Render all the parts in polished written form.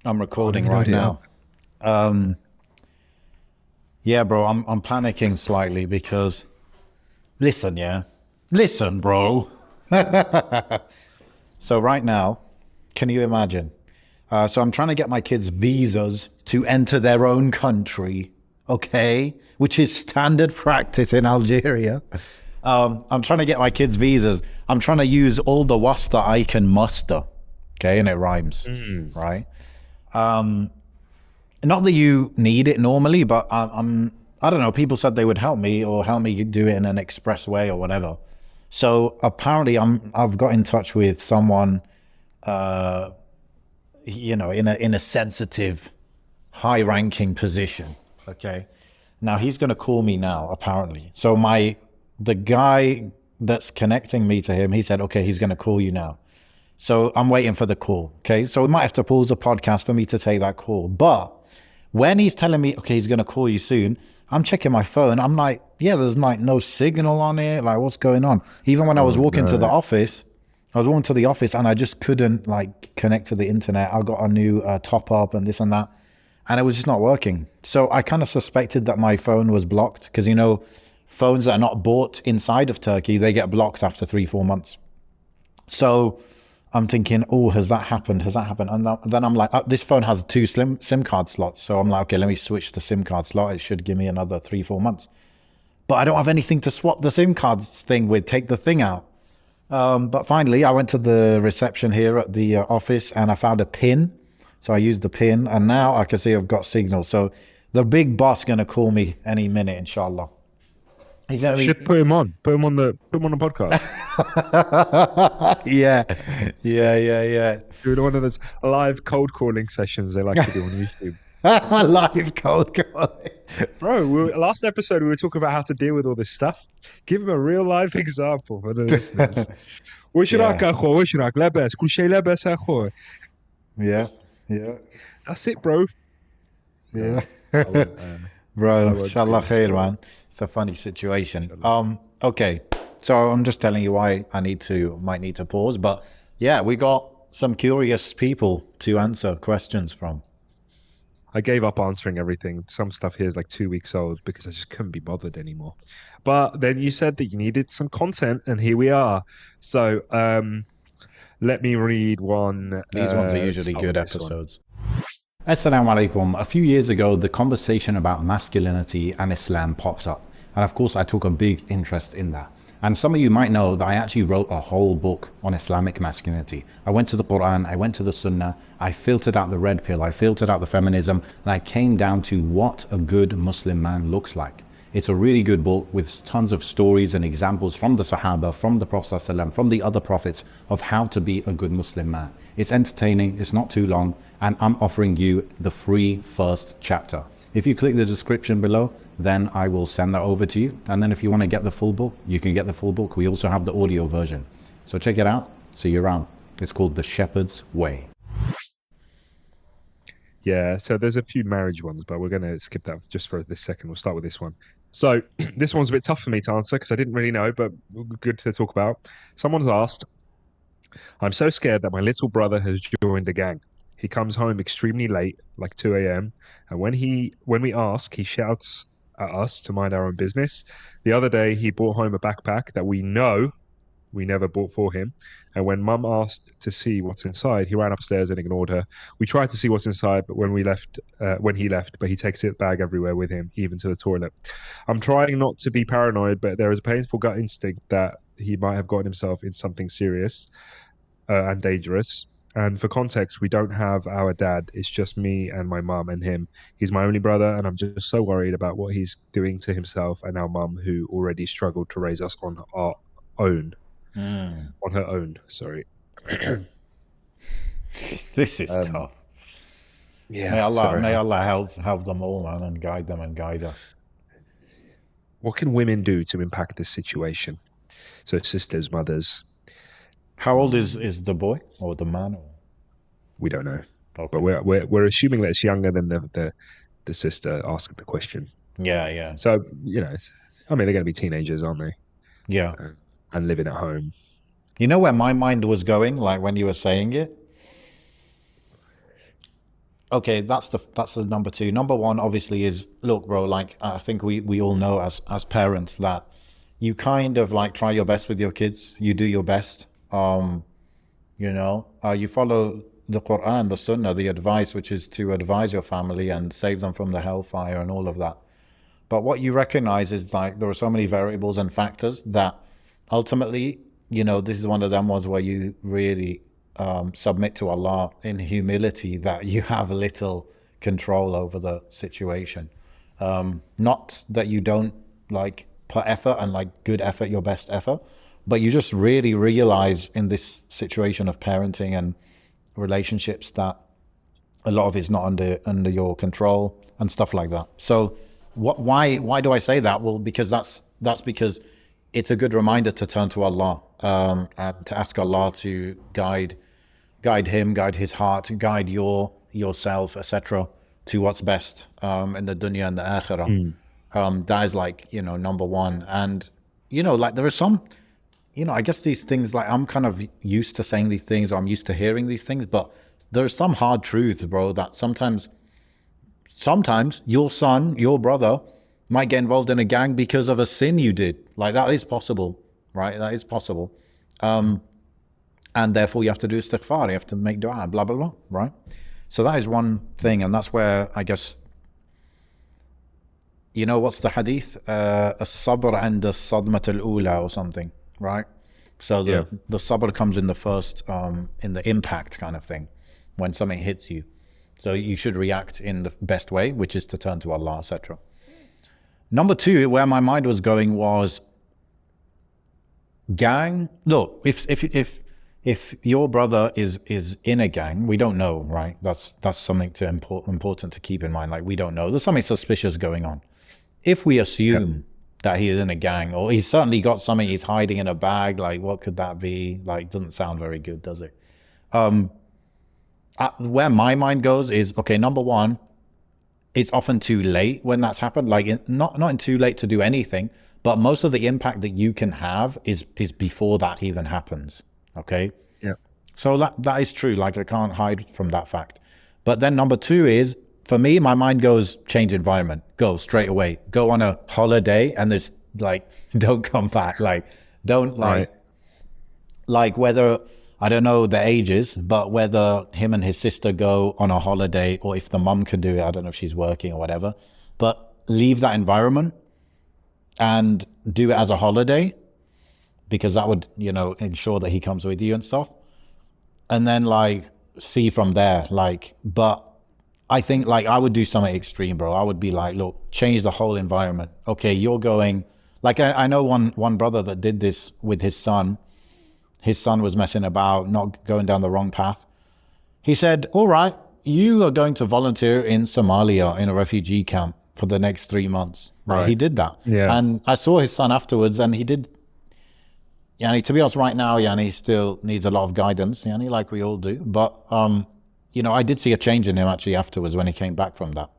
I'm Oh, let recording me know right what it now. up. Um, yeah, bro, I'm panicking slightly because listen, yeah, listen, bro. So right now, can you imagine? So I'm trying to get my kids visas to enter their own country, okay, which is standard practice in Algeria. I'm trying to get my kids visas. I'm trying to use all the wasta I can muster, okay, and it rhymes, Mm. right? Not that you need it normally, but I don't know. People said they would help me or help me do it in an express way or whatever. So apparently, I've got in touch with someone, in a sensitive, high-ranking position. Okay, now he's going to call me now. Apparently, so the guy that's connecting me to him, he said, okay, he's going to call you now. So I'm waiting for the call. Okay. So we might have to pause the podcast for me to take that call. But when he's telling me, okay, he's going to call you soon, I'm checking my phone. I'm like, yeah, there's like no signal on it. Like, what's going on? Even when I was Oh walking to the no. office, I was walking to the office and I just couldn't like connect to the internet. I got a new top up and this and that. And it was just not working. So I kind of suspected that my phone was blocked because, phones that are not bought inside of Turkey, they get blocked after 3, 4 months. So I'm thinking, oh, has that happened? Has that happened? And then I'm like, this phone has two SIM card slots. So I'm like, okay, let me switch the SIM card slot. It should give me another 3, 4 months. But I don't have anything to swap the SIM cards thing with, take the thing out. But finally, I went to the reception here at the office and I found a pin. So I used the pin and now I can see I've got signal. So the big boss going to call me any minute, inshallah. He's going to Should be, put him on. Put him on the podcast. yeah, yeah, yeah, yeah. Do one of those live cold calling sessions they like to do on YouTube. Live cold calling. Bro, last episode we were talking about how to deal with all this stuff. Give him a real life example for the listeners. وش رايك Yeah, يا اخو وش رايك لاباس كل شيء لاباس يا اخو. yeah, yeah, That's it, bro. yeah. I won't. Bro, I won't do inshallah this, khair, bro. man. It's a funny situation. Inshallah. Okay. So I'm just telling you why might need to pause. But yeah, we got some curious people to answer questions from. I gave up answering everything. Some stuff here is like 2 weeks old because I just couldn't be bothered anymore. But then you said that you needed some content, and here we are. So let me read one. These ones are Let's usually start with good this one. episodes. Assalamu alaikum. A few years ago, the conversation about masculinity and Islam popped up. And of course, I took a big interest in that. And some of you might know that I actually wrote a whole book on Islamic masculinity. I went to the Quran, I went to the Sunnah, I filtered out the red pill, I filtered out the feminism, and I came down to what a good Muslim man looks like. It's a really good book with tons of stories and examples from the Sahaba, from the Prophet ﷺ, from the other prophets of how to be a good Muslim man. It's entertaining, it's not too long, and I'm offering you the free first chapter. If you click the description below, then I will send that over to you. And then if you want to get the full book, you can get the full book. We also have the audio version. So check it out. See you around. It's called The Shepherd's Way. Yeah, so there's a few marriage ones, but we're going to skip that just for this second. We'll start with this one. So this one's a bit tough for me to answer because I didn't really know, but good to talk about. Someone's asked, I'm so scared that my little brother has joined a gang. He comes home extremely late, like 2 a.m., and when we ask, he shouts at us to mind our own business. The other day, he brought home a backpack that we know we never bought for him. And when mum asked to see what's inside, he ran upstairs and ignored her. We tried to see what's inside, but when he left, but he takes the bag everywhere with him, even to the toilet. I'm trying not to be paranoid, but there is a painful gut instinct that he might have gotten himself in something serious and dangerous. And for context, we don't have our dad. It's just me and my mum and him. He's my only brother, and I'm just so worried about what he's doing to himself and our mum, who already struggled to raise us on our own. Mm. On her own, sorry. This is um, tough. yeah, May sorry. Allah help them all, man, and guide them and guide us. What can women do to impact this situation? So sisters, mothers, How old is the boy or the man? we don't know, but Okay. we're assuming that it's younger than the sister asking the question. Yeah, yeah, So I mean, they're going to be teenagers, aren't they? yeah. Uh, and living at home. You know where my mind was going, like when you were saying it? Okay, that's the number two. Number one, obviously, is look, bro. Like I think we all know as parents that you kind of like try your best with your kids. You do your best. You follow the Quran, the Sunnah, the advice, which is to advise your family and save them from the hellfire and all of that. But what you recognize is like there are so many variables and factors that ultimately, this is one of them ones where you really submit to Allah in humility that you have little control over the situation. Not that you don't like put effort and like good effort, your best effort, but you just really realize in this situation of parenting and relationships that a lot of it's not under your control and stuff like that. So why do I say that? Well, because that's because it's a good reminder to turn to Allah, and to ask Allah to guide him, guide his heart, guide yourself, etc., to what's best in the dunya and the akhirah. That is like, number one. And like there are some, I guess these things, like I'm kind of used to saying these things, or I'm used to hearing these things, but there are some hard truths, bro, that sometimes your son, your brother might get involved in a gang because of a sin you did. Like that is possible, right? That is possible. And therefore you have to do istighfar, you have to make dua, blah, blah, blah, right? So that is one thing. And that's where I guess, what's the hadith? As-sabr and as-sadmat al-ula or something, right? So the sabr comes in the first, in the impact kind of thing, when something hits you. So you should react in the best way, which is to turn to Allah, etc. Number two, where my mind was going was gang. Look, if your brother is in a gang, we don't know, right? That's something important to keep in mind. Like we don't know. There's something suspicious going on. If we assume that he is in a gang, or he's certainly got something he's hiding in a bag, like what could that be? Like doesn't sound very good, does it? Where my mind goes is, okay, number one, it's often too late when that's happened. Like not too late to do anything, but most of the impact that you can have is before that even happens. Okay. Yeah. So that is true. Like I can't hide from that fact. But then number two is, for me, my mind goes change environment, go straight away, go on a holiday, and there's like, don't come back. Like, don't like whether, I don't know the ages, but whether him and his sister go on a holiday, or if the mum can do it, I don't know if she's working or whatever, but leave that environment and do it as a holiday, because that would, ensure that he comes with you and stuff. And then like see from there, like, but I think like I would do something extreme, bro. I would be like, look, change the whole environment. Okay, you're going, like I know one brother that did this with his son. His son was messing about, not going down the wrong path. He said, all right, you are going to volunteer in Somalia in a refugee camp for the next 3 months. Right. He did that. Yeah. And I saw his son afterwards, and he did, to be honest, right now, he still needs a lot of guidance, like we all do. But, I did see a change in him actually afterwards when he came back from that.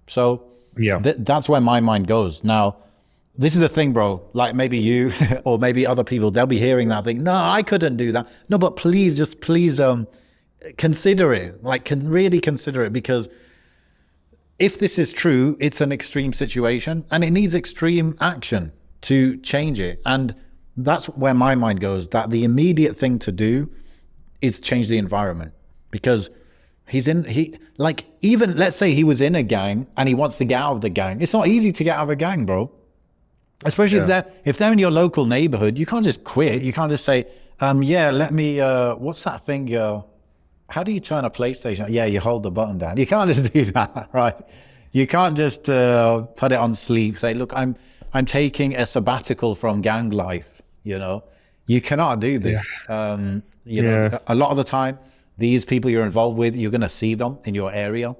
So that's where my mind goes. Now, this is the thing, bro, like maybe you or maybe other people, they'll be hearing that thing. No, I couldn't do that. No, but please, consider it. Like, can really consider it, because if this is true, it's an extreme situation and it needs extreme action to change it. And that's where my mind goes, that the immediate thing to do is change the environment, because even let's say he was in a gang and he wants to get out of the gang. It's not easy to get out of a gang, bro. Especially if they're in your local neighborhood, you can't just quit. You can't just say, let me, what's that thing? How do you turn a PlayStation? Yeah, you hold the button down. You can't just do that, right? You can't just put it on sleep, say, look, I'm taking a sabbatical from gang life, You cannot do this. A lot of the time, these people you're involved with, you're going to see them in your area,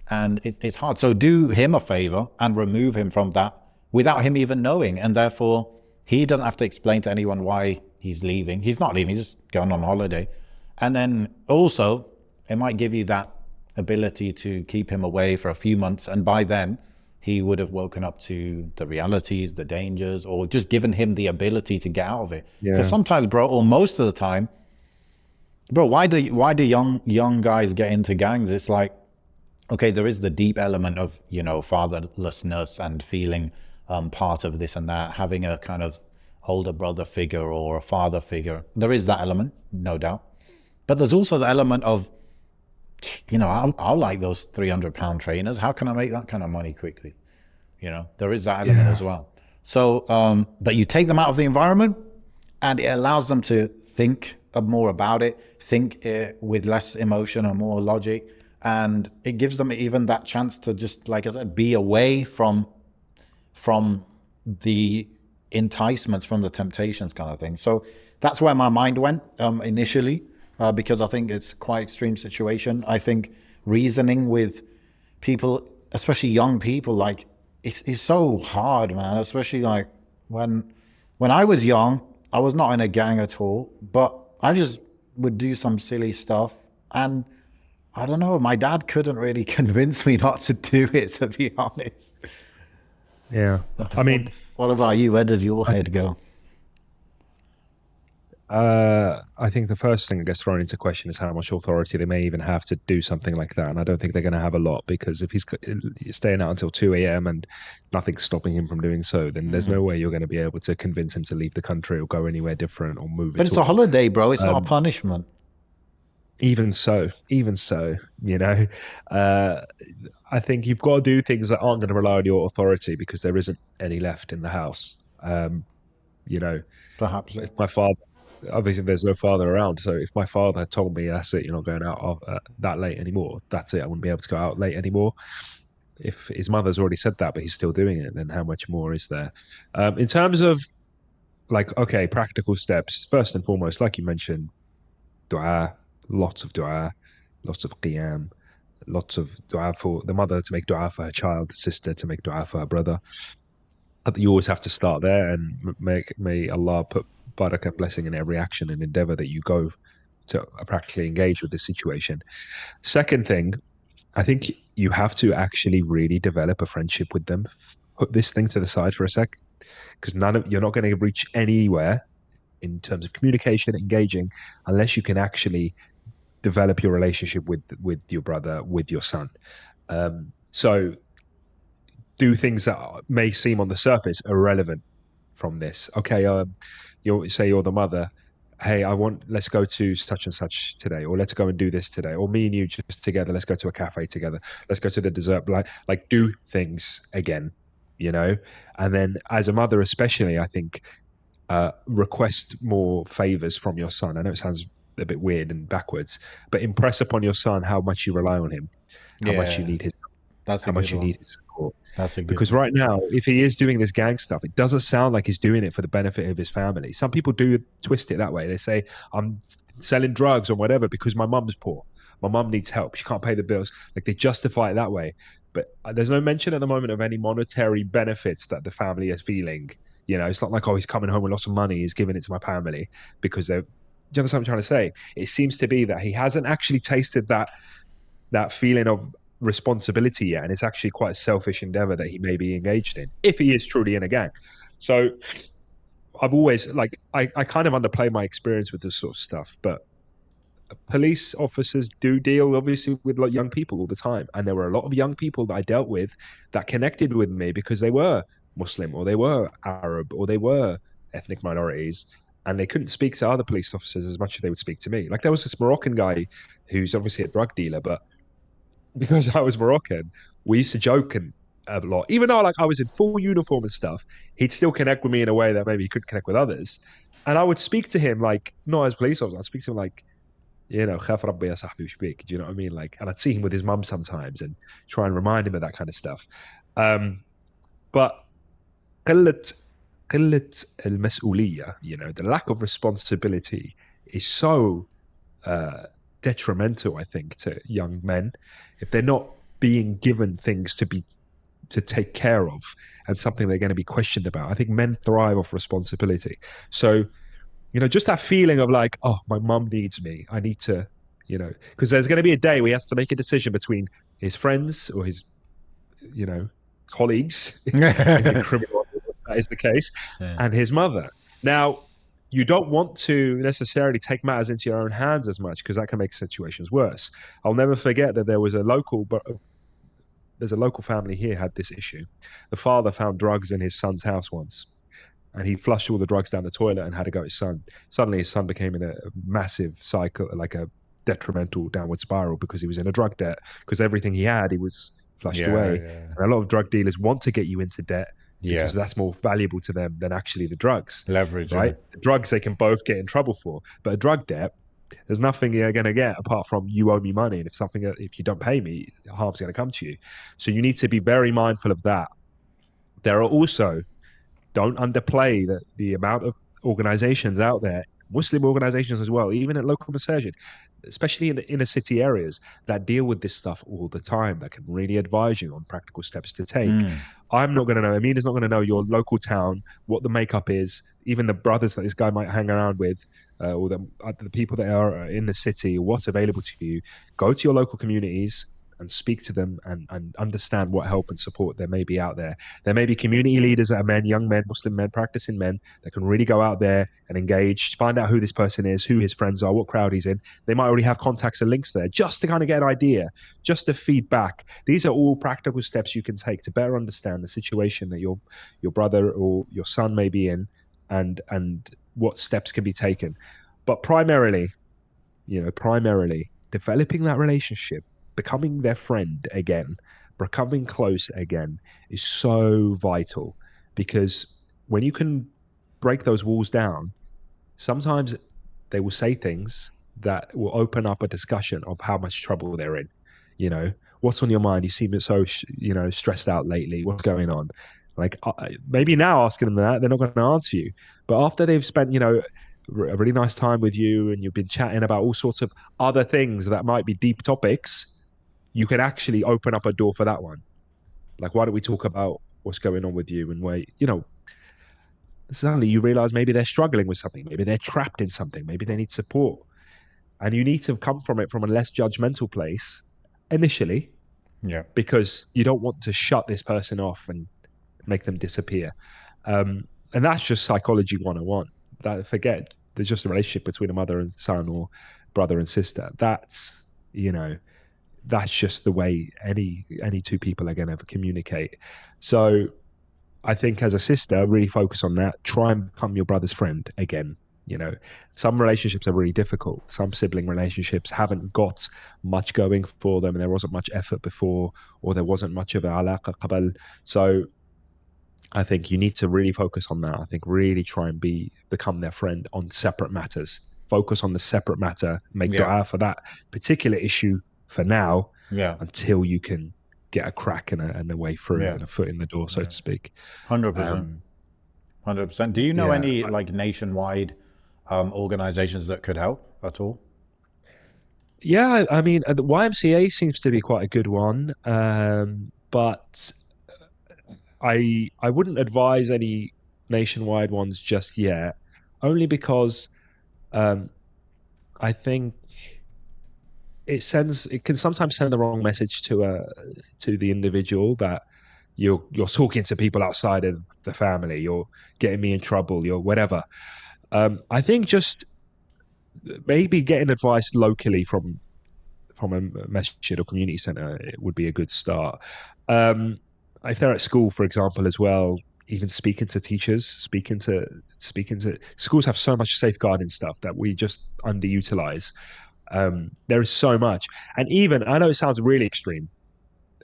and it's hard. So do him a favor and remove him from that, without him even knowing. And therefore, he doesn't have to explain to anyone why he's leaving. He's not leaving, he's just going on holiday. And then also, it might give you that ability to keep him away for a few months. And by then, he would have woken up to the realities, the dangers, or just given him the ability to get out of it. Because sometimes, bro, or most of the time, bro, why do young guys get into gangs? It's like, okay, there is the deep element of, fatherlessness and feeling part of this and that, having a kind of older brother figure or a father figure. There is that element, no doubt. But there's also the element of, I'll like those £300 trainers. How can I make that kind of money quickly? There is that element Yeah. as well. So, but you take them out of the environment and it allows them to think more about it, think with less emotion and more logic. And it gives them even that chance to just, like I said, be away from the enticements, from the temptations kind of thing. So that's where my mind went initially, because I think it's quite extreme situation. I think reasoning with people, especially young people, like it's so hard, man. Especially like when I was young, I was not in a gang at all, but I just would do some silly stuff, and I don't know. My dad couldn't really convince me not to do it, to be honest. Yeah. I mean, What about you? Where does your I head go? I think the first thing that gets thrown into question is how much authority they may even have to do something like that. And I don't think they're going to have a lot, because if he's staying out until 2 a.m. and nothing's stopping him from doing so, then there's no way you're going to be able to convince him to leave the country or go anywhere different or move But at it's a all. holiday, bro. It's not a Um, punishment. even so, uh, I think you've got to do things that aren't going to rely on your authority, because there isn't any left in the house. You know, Perhaps. if my father, obviously there's no father around, so if my father had told me, that's it, you're not going out that late anymore, that's it, I wouldn't be able to go out late anymore. If his mother's already said that but he's still doing it, then how much more is there? In terms of, like, okay, practical steps, first and foremost, like you mentioned, dua, lots of dua, lots of qiyam, lots of dua for the mother to make dua for her child, the sister to make dua for her brother. You always have to start there, and may Allah put barakah, blessing, in every action and endeavor that you go to practically engage with this situation. Second thing, I think you have to actually really develop a friendship with them. Put this thing to the side for a sec, because you're not going to reach anywhere in terms of communication, engaging, unless you can actually develop your relationship with your brother, with your son. So do things that may seem on the surface irrelevant from this. Okay, you say you're the mother. Hey, let's go to such and such today, or let's go and do this today, or me and you just together, let's go to a cafe together, let's go to the dessert, like do things again, you know. And then as a mother, especially, I think request more favors from your son. I know it sounds a bit weird and backwards, but impress upon your son how much you rely on him, how much you Yeah, need his that's a how good much you one. need his support. That's a good Because one. right now, if he is doing this gang stuff, it doesn't sound like he's doing it for the benefit of his family. Some people do twist it that way. They say, I'm selling drugs or whatever because my mum's poor. My mum needs help. She can't pay the bills. Like, they justify it that way. But there's no mention at the moment of any monetary benefits that the family is feeling. It's not like, oh, he's coming home with lots of money, he's giving it to my family because they're. Do you understand what I'm trying to say? It seems to be that he hasn't actually tasted that feeling of responsibility yet, and it's actually quite a selfish endeavor that he may be engaged in if he is truly in a gang. So I've always, like, I kind of underplay my experience with this sort of stuff, but police officers do deal obviously with like young people all the time, and there were a lot of young people that I dealt with that connected with me because they were Muslim or they were Arab or they were ethnic minorities, and they couldn't speak to other police officers as much as they would speak to me. Like, there was this Moroccan guy who's obviously a drug dealer, but because I was Moroccan, we used to joke a lot. Even though, like, I was in full uniform and stuff, he'd still connect with me in a way that maybe he couldn't connect with others. And I would speak to him like, not as police officer, I'd speak to him like, "Khaf rabbi ya sahbi ushbik." Do you know what I mean? Like, and I'd see him with his mum sometimes and try and remind him of that kind of stuff. Um, but قلة قلة المسؤولية, the lack of responsibility is so uh, detrimental, I think, to young men if they're not being given things to take care of and something they're going to be questioned about. I think men thrive off responsibility. So, just that feeling of like, oh, my mum needs me. I need to, because there's going to be a day where he has to make a decision between his friends or his, you know, colleagues in the Yeah. criminal, if that is the case, and his mother. Now, you don't want to necessarily take matters into your own hands as much because that can make situations worse. I'll never forget that there was a local there's a local family here had this issue. The father found drugs in his son's house once, and he flushed all the drugs down the toilet and had to go at his son. Suddenly, his son became in a massive cycle, like a detrimental downward spiral, because he was in a drug debt. Because everything he had, he was flushed Yeah, away. yeah, And a lot of drug dealers want to get you into debt because yeah. that's more valuable to them than actually the drugs, Leverage, yeah. right? The drugs they can both get in trouble for, but a drug debt, there's nothing you're going to get apart from you owe me money, and if you don't pay me, harm's going to come to you. So you need to be very mindful of that. There are also, don't underplay the amount of organizations out there, Muslim organizations as well, even at local masajid, especially in the inner city areas, that deal with this stuff all the time, that can really advise you on practical steps to take. Mm, I'm not going to know, Amin is not going to know your local town, what the makeup is, even the brothers that this guy might hang around with, or the people that are in the city, or what's available to you. Go to your local communities and speak to them, and understand what help and support there may be out there. There may be community leaders that are men, young men, Muslim men, practicing men, that can really go out there and engage, find out who this person is, who his friends are, what crowd he's in. They might already have contacts and links there, just to kind of get an idea, just to feedback. These are all practical steps you can take to better understand the situation that your brother or your son may be in, and what steps can be taken. But primarily developing that relationship, becoming their friend again, becoming close again, is so vital, because when you can break those walls down, sometimes they will say things that will open up a discussion of how much trouble they're in. You know, what's on your mind? You seem so, stressed out lately. What's going on? Like, maybe now asking them that, they're not going to answer you. But after they've spent, a really nice time with you, and you've been chatting about all sorts of other things that might be deep topics, you can actually open up a door for that one. Like, why don't we talk about what's going on with you, and where, suddenly you realize maybe they're struggling with something, maybe they're trapped in something, maybe they need support. And you need to come from it from a less judgmental place initially, yeah, because you don't want to shut this person off and make them disappear. And that's just psychology 101. That, forget there's just a relationship between a mother and son, or brother and sister. You know, that's just the way any two people are going to communicate. So I think, as a sister, really focus on that. Try and become your brother's friend again. You know, some relationships are really difficult. Some sibling relationships haven't got much going for them, and there wasn't much effort before, or there wasn't much of a alaqa qabal. So I think you need to really focus on that. I think really try and become their friend on separate matters. Focus on the separate matter. Make yeah, dua for that particular issue for now, yeah, until you can get a crack and a way through, yeah, and a foot in the door, so yeah. to speak. 100%. Um, 100%. Do you know yeah, any like nationwide organizations that could help at all? yeah. I mean, the YMCA seems to be quite a good one, but I wouldn't advise any nationwide ones just yet, only because um, I think it can sometimes send the wrong message to the individual, that you're talking to people outside of the family, you're getting me in trouble, you're whatever. I think just maybe getting advice locally from a masjid or community center, it would be a good start. Um, if they're at school, for example, as well, even speaking to teachers, speaking to schools have so much safeguarding stuff that we just underutilize. There is so much, and even, I know it sounds really extreme,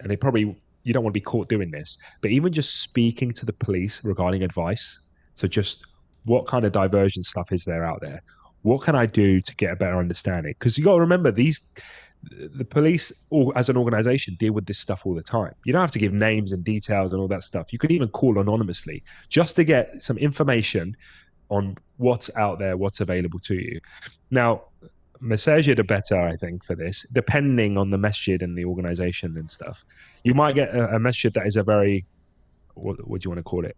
and you don't want to be caught doing this, but even just speaking to the police regarding advice. So just, what kind of diversion stuff is there out there? What can I do to get a better understanding? Because you got to remember, the police, all as an organization, deal with this stuff all the time. You don't have to give names and details and all that stuff. You could even call anonymously just to get some information on what's out there, what's available to you. Now, masajid are better, I think, for this, depending on the masjid and the organization and stuff. You might get a masjid that is a very, what do you want to call it?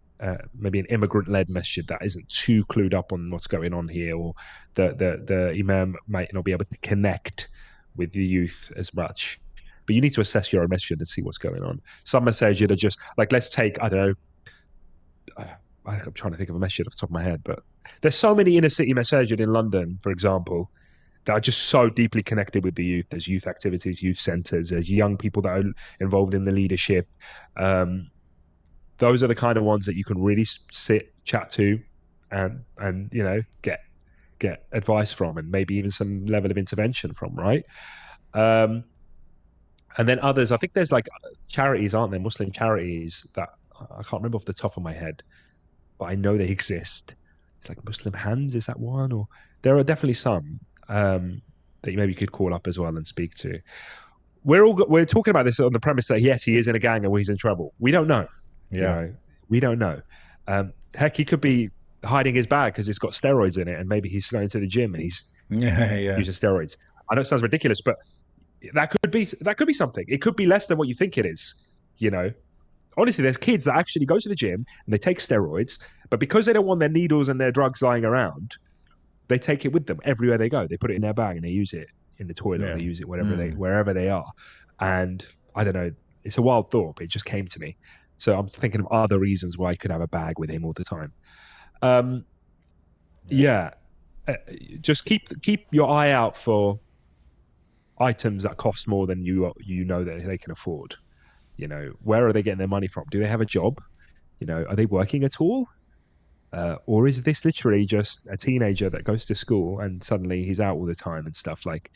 Maybe an immigrant-led masjid that isn't too clued up on what's going on here, or the imam might not be able to connect with the youth as much. But you need to assess your own masjid and see what's going on. Some masajid are just like, let's take, I don't know, I'm trying to think of a masjid off the top of my head, but there's so many inner city masajid in London, for example, that are just so deeply connected with the youth. There's youth activities, youth centers, there's young people that are involved in the leadership. Those are the kind of ones that you can really sit, chat to, and get advice from, and maybe even some level of intervention from, right? Um, and then others, I think there's like charities, aren't there? Muslim charities that I can't remember off the top of my head, but I know they exist. It's like Muslim Hands, is that one? Or there are definitely some that you maybe could call up as well and speak to. We're talking about this on the premise that yes, he is in a gang and he's in trouble. We don't know. Yeah. We don't know. Heck, he could be hiding his bag because it's got steroids in it, and maybe he's going to the gym and he's Yeah. using steroids. I know it sounds ridiculous, but that could be something. It could be less than what you think it is. Honestly, there's kids that actually go to the gym and they take steroids, but because they don't want their needles and their drugs lying around, they take it with them everywhere they go. They put it in their bag and they use it in the toilet. Or they use it wherever they are. And I don't know. It's a wild thought, but it just came to me. So I'm thinking of other reasons why he could have a bag with him all the time. Just keep your eye out for items that cost more than you know that they can afford. Where are they getting their money from? Do they have a job? Are they working at all? Or is this literally just a teenager that goes to school and suddenly he's out all the time and stuff? Like,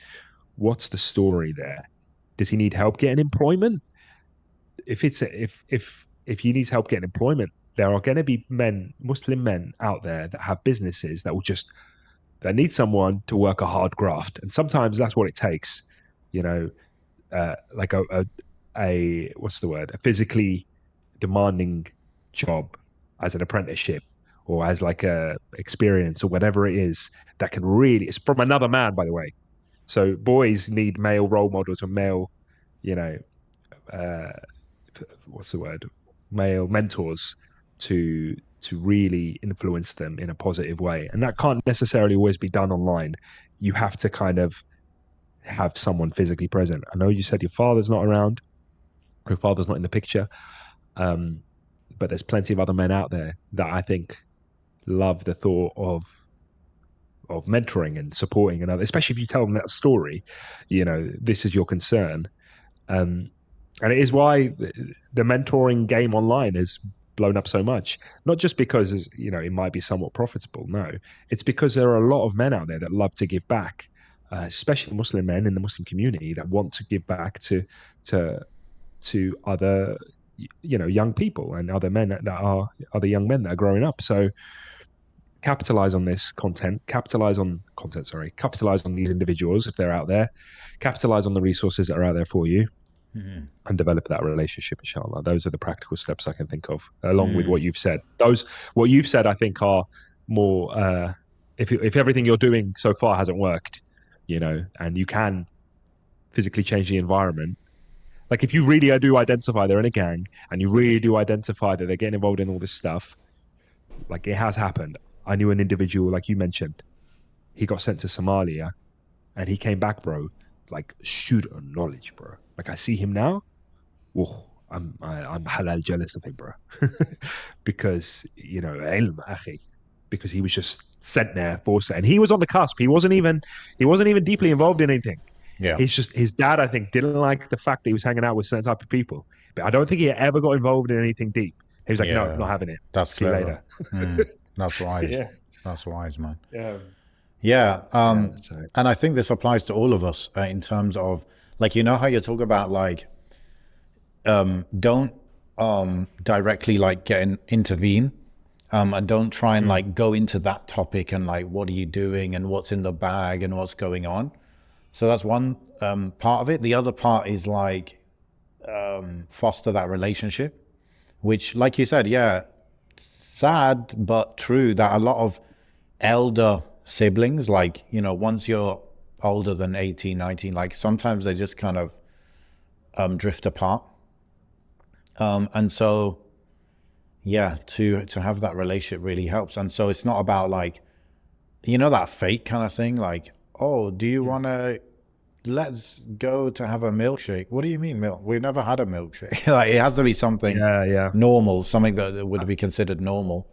what's the story there? Does he need help getting employment? If he needs help getting employment, there are going to be Muslim men out there that have businesses that need someone to work a hard graft, and sometimes that's what it takes. Like a what's the word? A physically demanding job as an apprenticeship or as like a experience or whatever it is that can really, it's from another man, by the way. So boys need male role models or male, what's the word? Male mentors to really influence them in a positive way. And that can't necessarily always be done online. You have to kind of have someone physically present. I know you said your father's not around, your father's not in the picture. But there's plenty of other men out there that I think love the thought of mentoring and supporting another, especially if you tell them that story, this is your concern. And it is why the mentoring game online has blown up so much, not just because, it might be somewhat profitable. No, it's because there are a lot of men out there that love to give back, especially Muslim men in the Muslim community that want to give back to other young people and other men that are other young men that are growing up. So capitalize on this content, capitalize on these individuals if they're out there, capitalize on the resources that are out there for you, and develop that relationship, inshallah. Those are the practical steps I can think of, along with what you've said. What you've said, I think, are more if everything you're doing so far hasn't worked, and you can physically change the environment. Like if you really do identify they're in a gang and you really do identify that they're getting involved in all this stuff, like it has happened. I knew an individual, like you mentioned, he got sent to Somalia and he came back, bro, like shooter on knowledge, bro. Like I see him now, I'm halal jealous of him, bro. Because, ilm, akhi. Because he was just sent there, forced, and he was on the cusp. He wasn't even deeply involved in anything. Yeah. It's just his dad, I think, didn't like the fact that he was hanging out with certain type of people. But I don't think he ever got involved in anything deep. He was like, no, not having it. That's See you later. That's wise. Yeah. That's wise, man. Yeah. Yeah. And I think this applies to all of us in terms of, like, how you talk about, like, don't directly, like, intervene. And don't try and, like, go into that topic and, like, what are you doing and what's in the bag and what's going on. So that's one part of it. The other part is like foster that relationship, which, like you said, sad but true that a lot of elder siblings, like, once you're older than 18, 19, like sometimes they just kind of drift apart. And so, to have that relationship really helps. And so it's not about like, that fake kind of thing, like, oh, do you want to, let's go to have a milkshake. What do you mean milk? We've never had a milkshake. Like it has to be something normal, something that would be considered normal,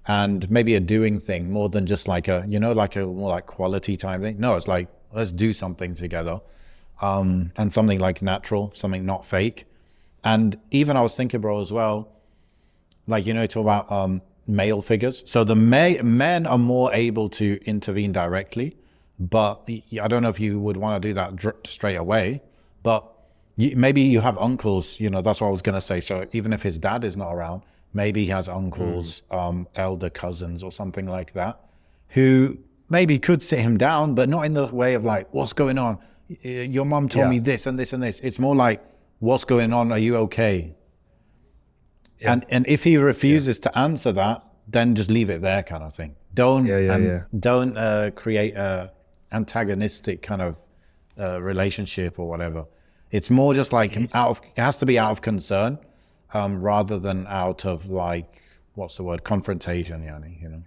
and maybe a doing thing more than just like a, more like quality time thing. No, it's like, let's do something together. And something like natural, something not fake. And even I was thinking, bro, as well, like, you know, talk about male figures. So the men are more able to intervene directly, but I don't know if you would want to do that straight away. But maybe you have uncles, you know, that's what I was going to say. So even if his dad is not around, maybe he has uncles, elder cousins or something like that, who maybe could sit him down, but not in the way of like, what's going on? Your mom told me this and this and this. It's more like, what's going on? Are you okay? Yeah. And if he refuses to answer that, then just leave it there, kind of thing. Don't create a antagonistic kind of relationship or whatever. It's more just like it has to be out of concern, rather than out of like, what's the word, confrontation, yani, you know.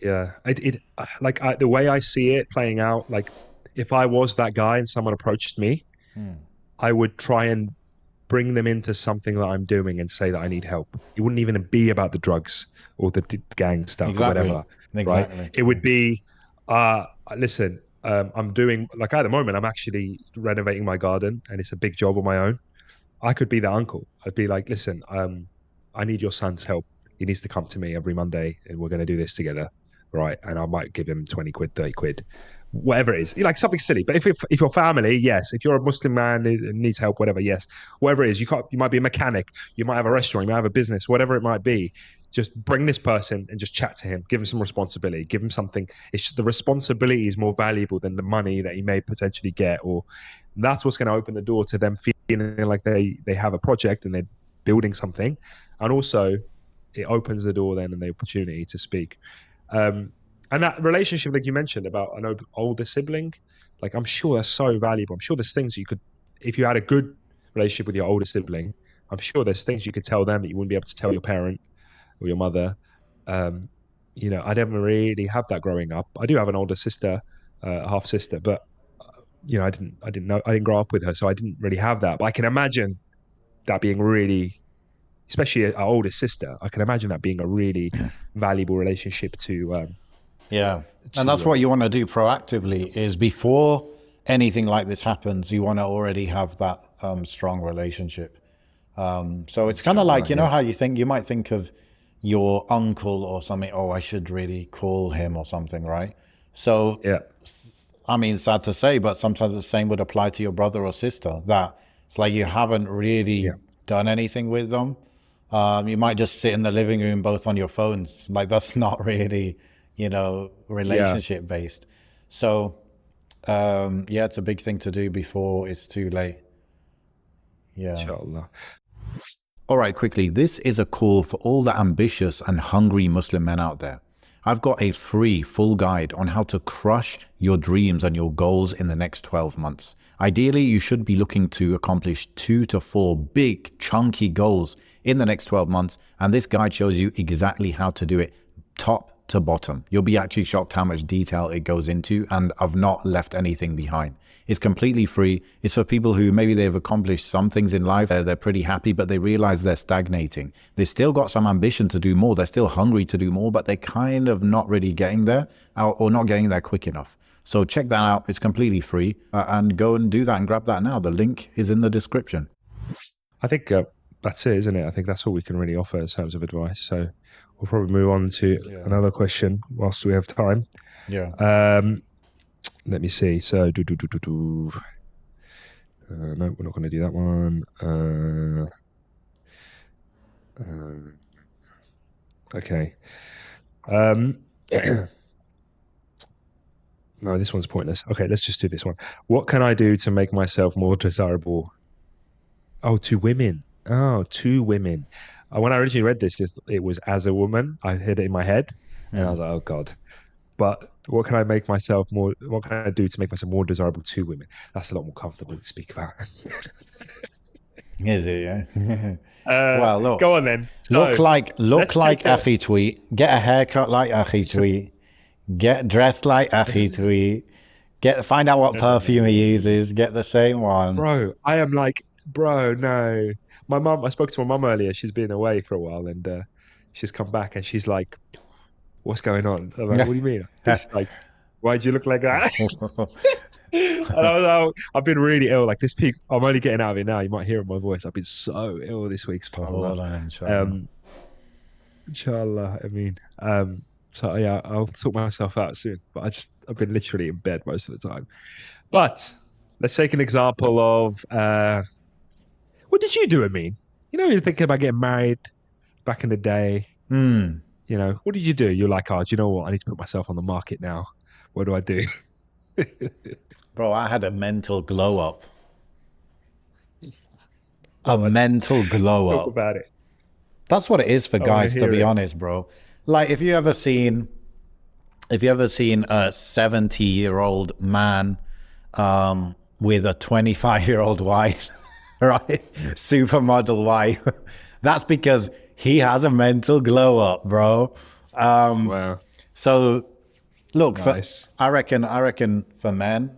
Yeah, the way I see it playing out, like if I was that guy and someone approached me, I would try and bring them into something that I'm doing and say that I need help. It wouldn't even be about the drugs or the gang stuff or whatever, right? Exactly. It would be, listen, I'm doing, like at the moment, I'm actually renovating my garden and it's a big job on my own. I could be that uncle. I'd be like, listen, I need your son's help. He needs to come to me every Monday and we're going to do this together. Right. And I might give him 20 quid, 30 quid, whatever it is, like something silly. But if your family, yes. If you're a Muslim man who needs help, whatever, yes. Whatever it is, you might be a mechanic, you might have a restaurant, you might have a business, whatever it might be. Just bring this person and just chat to him, give him some responsibility, give him something. It's just, the responsibility is more valuable than the money that he may potentially get, or that's what's going to open the door to them feeling like they have a project and they're building something, and also it opens the door then and the opportunity to speak. And that relationship that you mentioned about an older sibling, like I'm sure that's so valuable. I'm sure there's things you could, if you had a good relationship with your older sibling, I'm sure there's things you could tell them that you wouldn't be able to tell your parent or your mother. Um, I didn't really have that growing up. I do have an older sister, half sister, but I didn't grow up with her, so I didn't really have that. But I can imagine that being really, especially our older sister, I can imagine that being a really valuable relationship to. Yeah. And that's what you want to do proactively, is before anything like this happens, you want to already have that strong relationship. So it's kind of like, you know how you might think of your uncle or something, oh, I should really call him or something, right? So, Yeah. I mean, sad to say, but sometimes the same would apply to your brother or sister, that it's like you haven't really done anything with them. You might just sit in the living room both on your phones. Like that's not really, relationship based. So, it's a big thing to do before it's too late. Yeah. Inshallah. All right, quickly. This is a call for all the ambitious and hungry Muslim men out there. I've got a free full guide on how to crush your dreams and your goals in the next 12 months. Ideally, you should be looking to accomplish 2 to 4 big chunky goals in the next 12 months. And this guide shows you exactly how to do it top to bottom. You'll be actually shocked how much detail it goes into, and I've not left anything behind. It's completely free. It's for people who maybe they've accomplished some things in life, they're pretty happy, but they realize they're stagnating. They've still got some ambition to do more. They're still hungry to do more, but they're kind of not really getting there, or not getting there quick enough. So check that out. It's completely free, and go and do that and grab that now. The link is in the description. I think that's it, isn't it? I think that's all we can really offer in terms of advice. So we'll probably move on to another question whilst we have time. Yeah. Let me see. So no, we're not going to do that one. Okay. No, this one's pointless. Okay, let's just do this one. What can I do to make myself more desirable? Oh, to women. Oh, to women. When I originally read this, it was as a woman. I had it in my head, and I was like, oh God. But what can I make myself more? What can I do to make myself more desirable to women? That's a lot more comfortable to speak about. Is it? Yeah. Well, look. Go on then. Look like Akhi Tweet. Get a haircut like Akhi Tweet. Get dressed like Akhi Tweet. Find out what perfume he uses. Get the same one. Bro, I am like, bro, no. My mum. I spoke to my mum earlier. She's been away for a while, and she's come back, and she's like, "What's going on?" I'm like, "What do you mean?" She's like, "Why do you look like that?" I've been really ill. Like this peak, I'm only getting out of it now. You might hear in my voice. I've been so ill this week, subhanAllah. Tahola, inshallah. Um, inshallah. So yeah, I'll sort myself out soon. But I've been literally in bed most of the time. But let's take an example of what did you do, Amin? You're thinking about getting married back in the day. Hmm. What did you do? You're like, oh, do you know what? I need to put myself on the market now. What do I do? Bro, I had a mental glow up. A Go on, mental glow talk up. about it. That's what it is for I want to guys, to hear be it. honest, bro. Like, if you ever seen a 70-year-old man with a 25-year-old wife, right? Supermodel wife. That's because he has a mental glow up, bro. Wow, So look, nice. I reckon for men,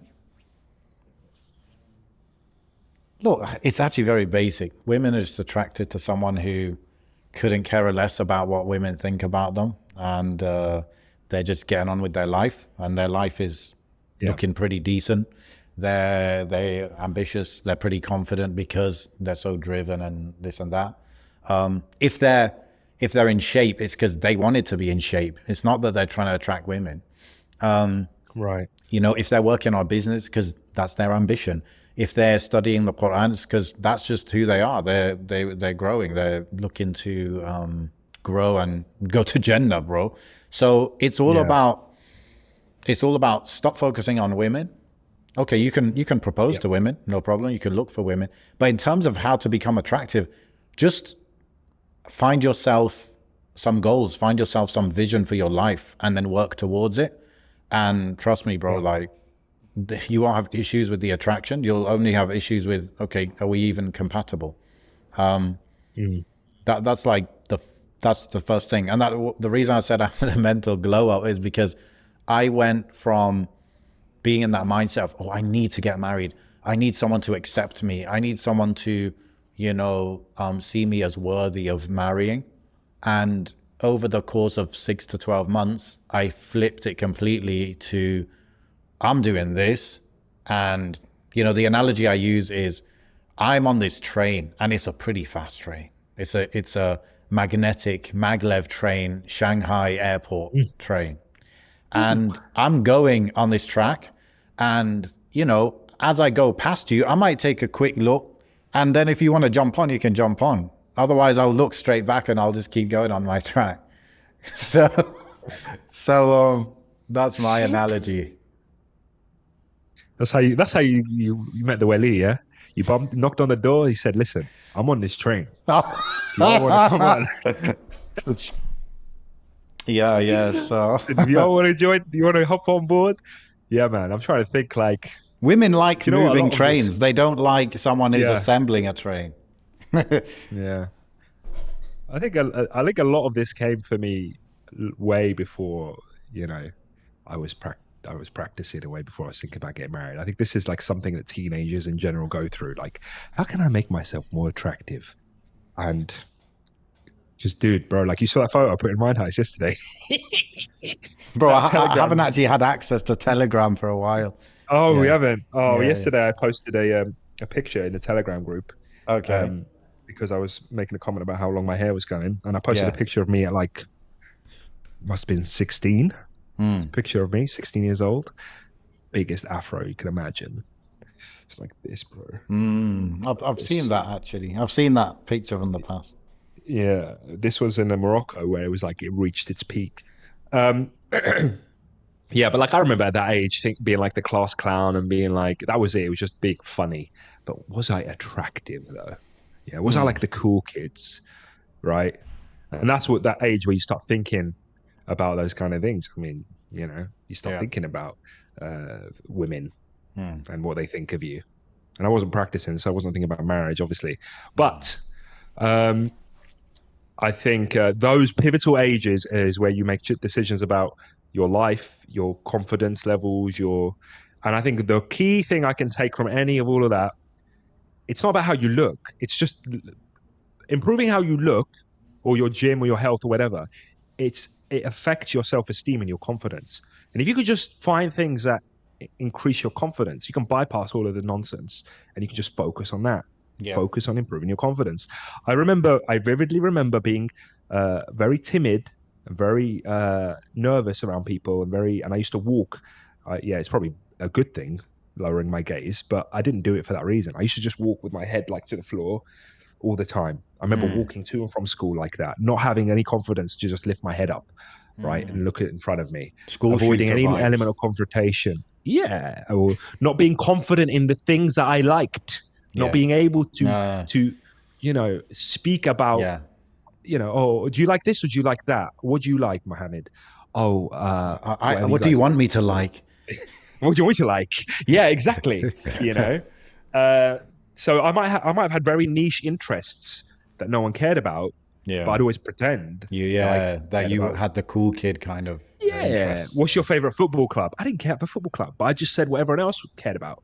look, it's actually very basic. Women are just attracted to someone who couldn't care less about what women think about them, and they're just getting on with their life, and their life is Yeah, looking pretty decent. They're ambitious. They're pretty confident because they're so driven and this and that. If they're in shape, it's because they wanted to be in shape. It's not that they're trying to attract women. right. If they're working on a business, because that's their ambition. If they're studying the Quran, it's because that's just who they are. They're growing. They're looking to grow and go to Jannah, bro. So Yeah, it's all about stop focusing on women. Okay, you can propose yep, to women, no problem. You can look for women, but in terms of how to become attractive, just find yourself some goals, find yourself some vision for your life, and then work towards it. And trust me, bro, yeah, like you won't have issues with the attraction. You'll only have issues with, okay, are we even compatible? mm, That's like that's the first thing. And the reason I said I had a mental glow up is because I went from being in that mindset of, oh, I need to get married. I need someone to accept me. I need someone to, see me as worthy of marrying. And over the course of 6 to 12 months, I flipped it completely to, I'm doing this. And, the analogy I use is I'm on this train and it's a pretty fast train. It's a magnetic maglev train, Shanghai airport mm. train. And I'm going on this track. And, as I go past you, I might take a quick look. And then if you want to jump on, you can jump on. Otherwise, I'll look straight back and I'll just keep going on my track. So, so that's my analogy. That's how you met the Wali, yeah? You knocked on the door. He said, "Listen, I'm on this train. If y'all want to come on, Yeah, yeah. So if y'all want to join, you want to hop on board? Yeah, man. I'm trying to think. Like, women do like you know what? A moving lot of this, trains. They don't like someone who's yeah, assembling a train. yeah. I think a lot of this came for me way before you know I was I was practicing, way before I was thinking about getting married. I think this is like something that teenagers in general go through. Like, how can I make myself more attractive? And just, dude, bro, like you saw that photo I put in my house yesterday. Bro, That I haven't Telegram. actually had access to Telegram for a while. Oh, we Yeah, haven't. Oh, yeah, yeah. yesterday I posted a picture in the Telegram group Okay. um because I was making a comment about how long my hair was going, and I posted a Yeah. picture of me at like must have been 16. It's a Mm. picture of me, 16 years old, biggest afro you can imagine. It's like this, bro. I've seen It's that actually. I've seen that picture from the past. Yeah, this was in Morocco where it was like it reached its peak. Um, yeah, but like I remember at that age, being like the class clown and being like that was it. It was just big, funny. But was I attractive though? Yeah, was I Mm. like the cool kids, right? And that's what that age where you start thinking about those kind of things. I mean, you start Yeah. thinking about women Mm. and what they think of you. And I wasn't practicing, so I wasn't thinking about marriage, obviously. Mm. But um, I think those pivotal ages is where you make decisions about your life, your confidence levels, and I think the key thing I can take from any of all of that, it's not about how you look. It's just improving how you look or your gym or your health or whatever. It affects your self-esteem and your confidence. And if you could just find things that increase your confidence. You can bypass all of the nonsense and you can just focus on that. Yeah. Focus on improving your confidence. I vividly remember being very timid and very nervous around people, and I used to walk. Yeah, it's probably a good thing, lowering my gaze, but I didn't do it for that reason. I used to just walk with my head like to the floor all the time. I remember walking to and from school like that, not having any confidence to just lift my head up, right, and look at it in front of me, School avoiding shooter any vibes. element of confrontation. Yeah, or not being confident in the things that I liked, not Yeah. being able to Uh, speak about, yeah. oh, do you like this or do you like that? What do you like, Mohammed? Oh, whatever you What do you guys want like. me to like? What do you want to like? Yeah, exactly. You know, uh, so I might have had very niche interests that no one cared about, but Yeah. I'd always pretend that I That cared you about. had the cool kid kind of Yeah, interests. what's your favorite football club? I didn't care about football club, but I just said what everyone else cared about.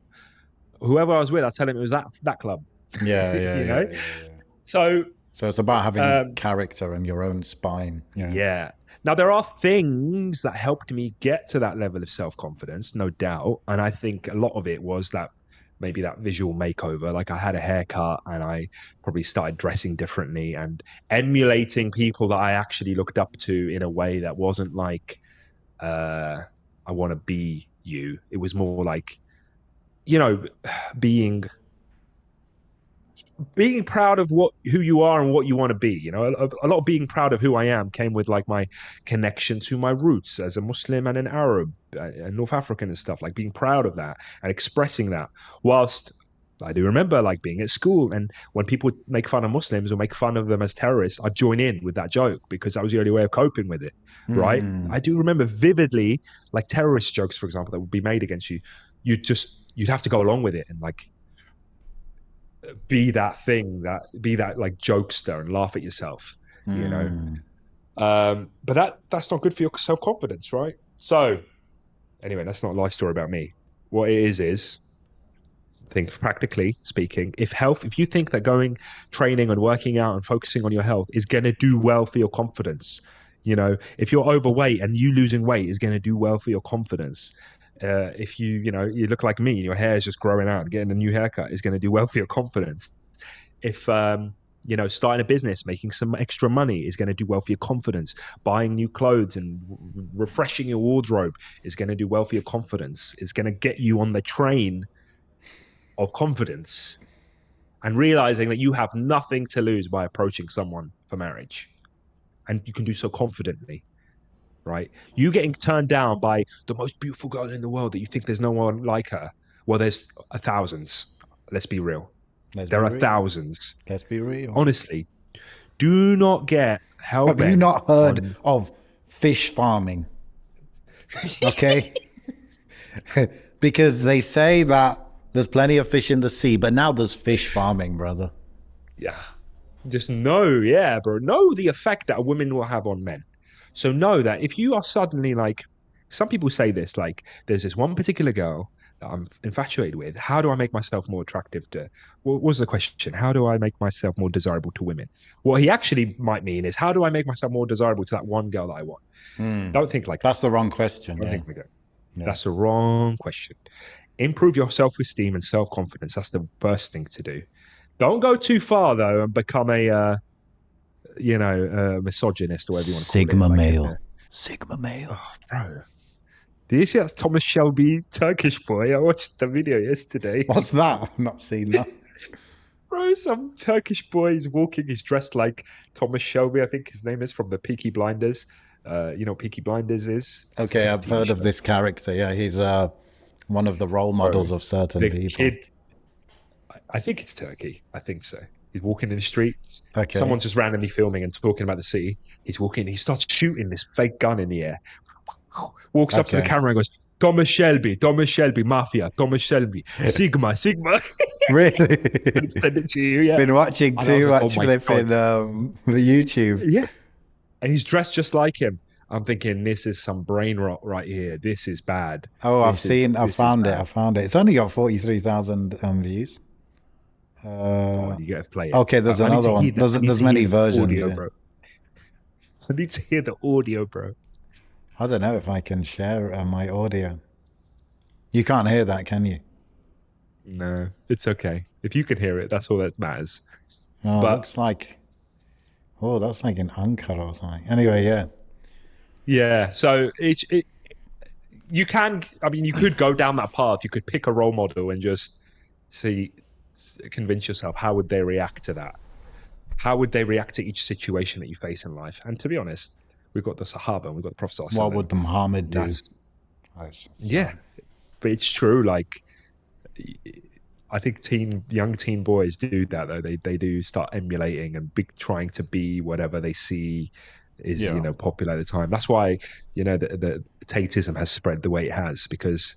Whoever I was with, I tell him it was that club. Yeah, yeah, You know, yeah, yeah, yeah. so So it's about having um, character and your own spine. Yeah. yeah. Now, there are things that helped me get to that level of self confidence, no doubt. And I think a lot of it was that maybe that visual makeover. Like I had a haircut and I probably started dressing differently and emulating people that I actually looked up to in a way that wasn't like, I want to be you. It was more like, you know, being proud of who you are and what you want to be. You know, a lot of being proud of who I am came with like my connection to my roots as a Muslim and an Arab and North African and stuff, like being proud of that and expressing that. Whilst I do remember like being at school, and when people make fun of Muslims or make fun of them as terrorists, I join in with that joke because that was the only way of coping with it. Right. Mm. I do remember vividly like terrorist jokes, for example, that would be made against you. You'd have to go along with it and like be that like jokester and laugh at yourself, you know. Mm. But that's not good for your self-confidence, right? So anyway, that's not a life story about me. What it is think practically speaking, if you think that going training and working out and focusing on your health is going to do well for your confidence, you know, if you're overweight and you losing weight is going to do well for your confidence, if you look like me and your hair is just growing out and getting a new haircut is going to do well for your confidence. If starting a business, making some extra money is going to do well for your confidence. Buying new clothes and refreshing your wardrobe is going to do well for your confidence. It's going to get you on the train of confidence and realizing that you have nothing to lose by approaching someone for marriage. And you can do so confidently, right? You getting turned down by the most beautiful girl in the world that you think there's no one like her. Well, there's thousands. Let's be real. Let's There be are real. thousands. Let's be real. Honestly, do not get hell Have you bent not heard on. of fish farming? Okay. Because they say that there's plenty of fish in the sea, but now there's fish farming, brother. Yeah. Just know, yeah, bro. Know the effect that a woman will have on men. So know that if you are suddenly like, some people say this, like, there's this one particular girl that I'm infatuated with. How do I make myself more attractive to? What was the question? How do I make myself more desirable to women? What he actually might mean is, how do I make myself more desirable to that one girl that I want? Don't think like that. That's the wrong question. Don't Yeah. think like that. Yeah. That's the wrong question. Improve your self-esteem and self-confidence. That's the first thing to do. Don't go too far though and become a misogynist or whatever you want to call it. Sigma Like male. Sigma male. oh, bro. Do you see that Thomas Shelby Turkish boy? I watched the video yesterday. What's that? I've not seen that. Bro, some Turkish boy is walking. He's dressed like Thomas Shelby, I think his name is, from the Peaky Blinders. You know what Peaky Blinders is? Okay, I've heard of this character. Yeah, he's one of the role models of certain The people. kid, I think it's Turkey. I think so. He's walking in the street. Okay. Someone's just randomly filming and talking about the sea. He's walking. He starts shooting this fake gun in the air. Walks up to the camera and goes, Thomas Shelby, Mafia, Thomas Shelby, Sigma. Really? Send it to you, yeah. Been watching too much clip in YouTube. Yeah. And he's dressed just like him. I'm thinking, this is some brain rot right here. This is bad. Oh, I found it. It's only got 43,000 views. You get to play it. Okay, there's another one. There's many versions. Audio, yeah. bro. I need to hear the audio, bro. I don't know if I can share my audio. You can't hear that, can you? No, it's okay. If you can hear it, that's all that matters. Oh, it But looks like, oh, that's like an anchor or something. Anyway, yeah. yeah, so you can, I mean, you could go down that path. You could pick a role model and just see, convince yourself how would they react to that? How would they react to each situation that you face in life? And to be honest, we've got the Sahaba and we've got the Prophet What ﷺ, would the Muhammad and do? that's yeah. But it's true. Like I think young teen boys do that though. They do start emulating and trying to be whatever they see is Yeah. popular at the time. That's why the Tateism has spread the way it has, because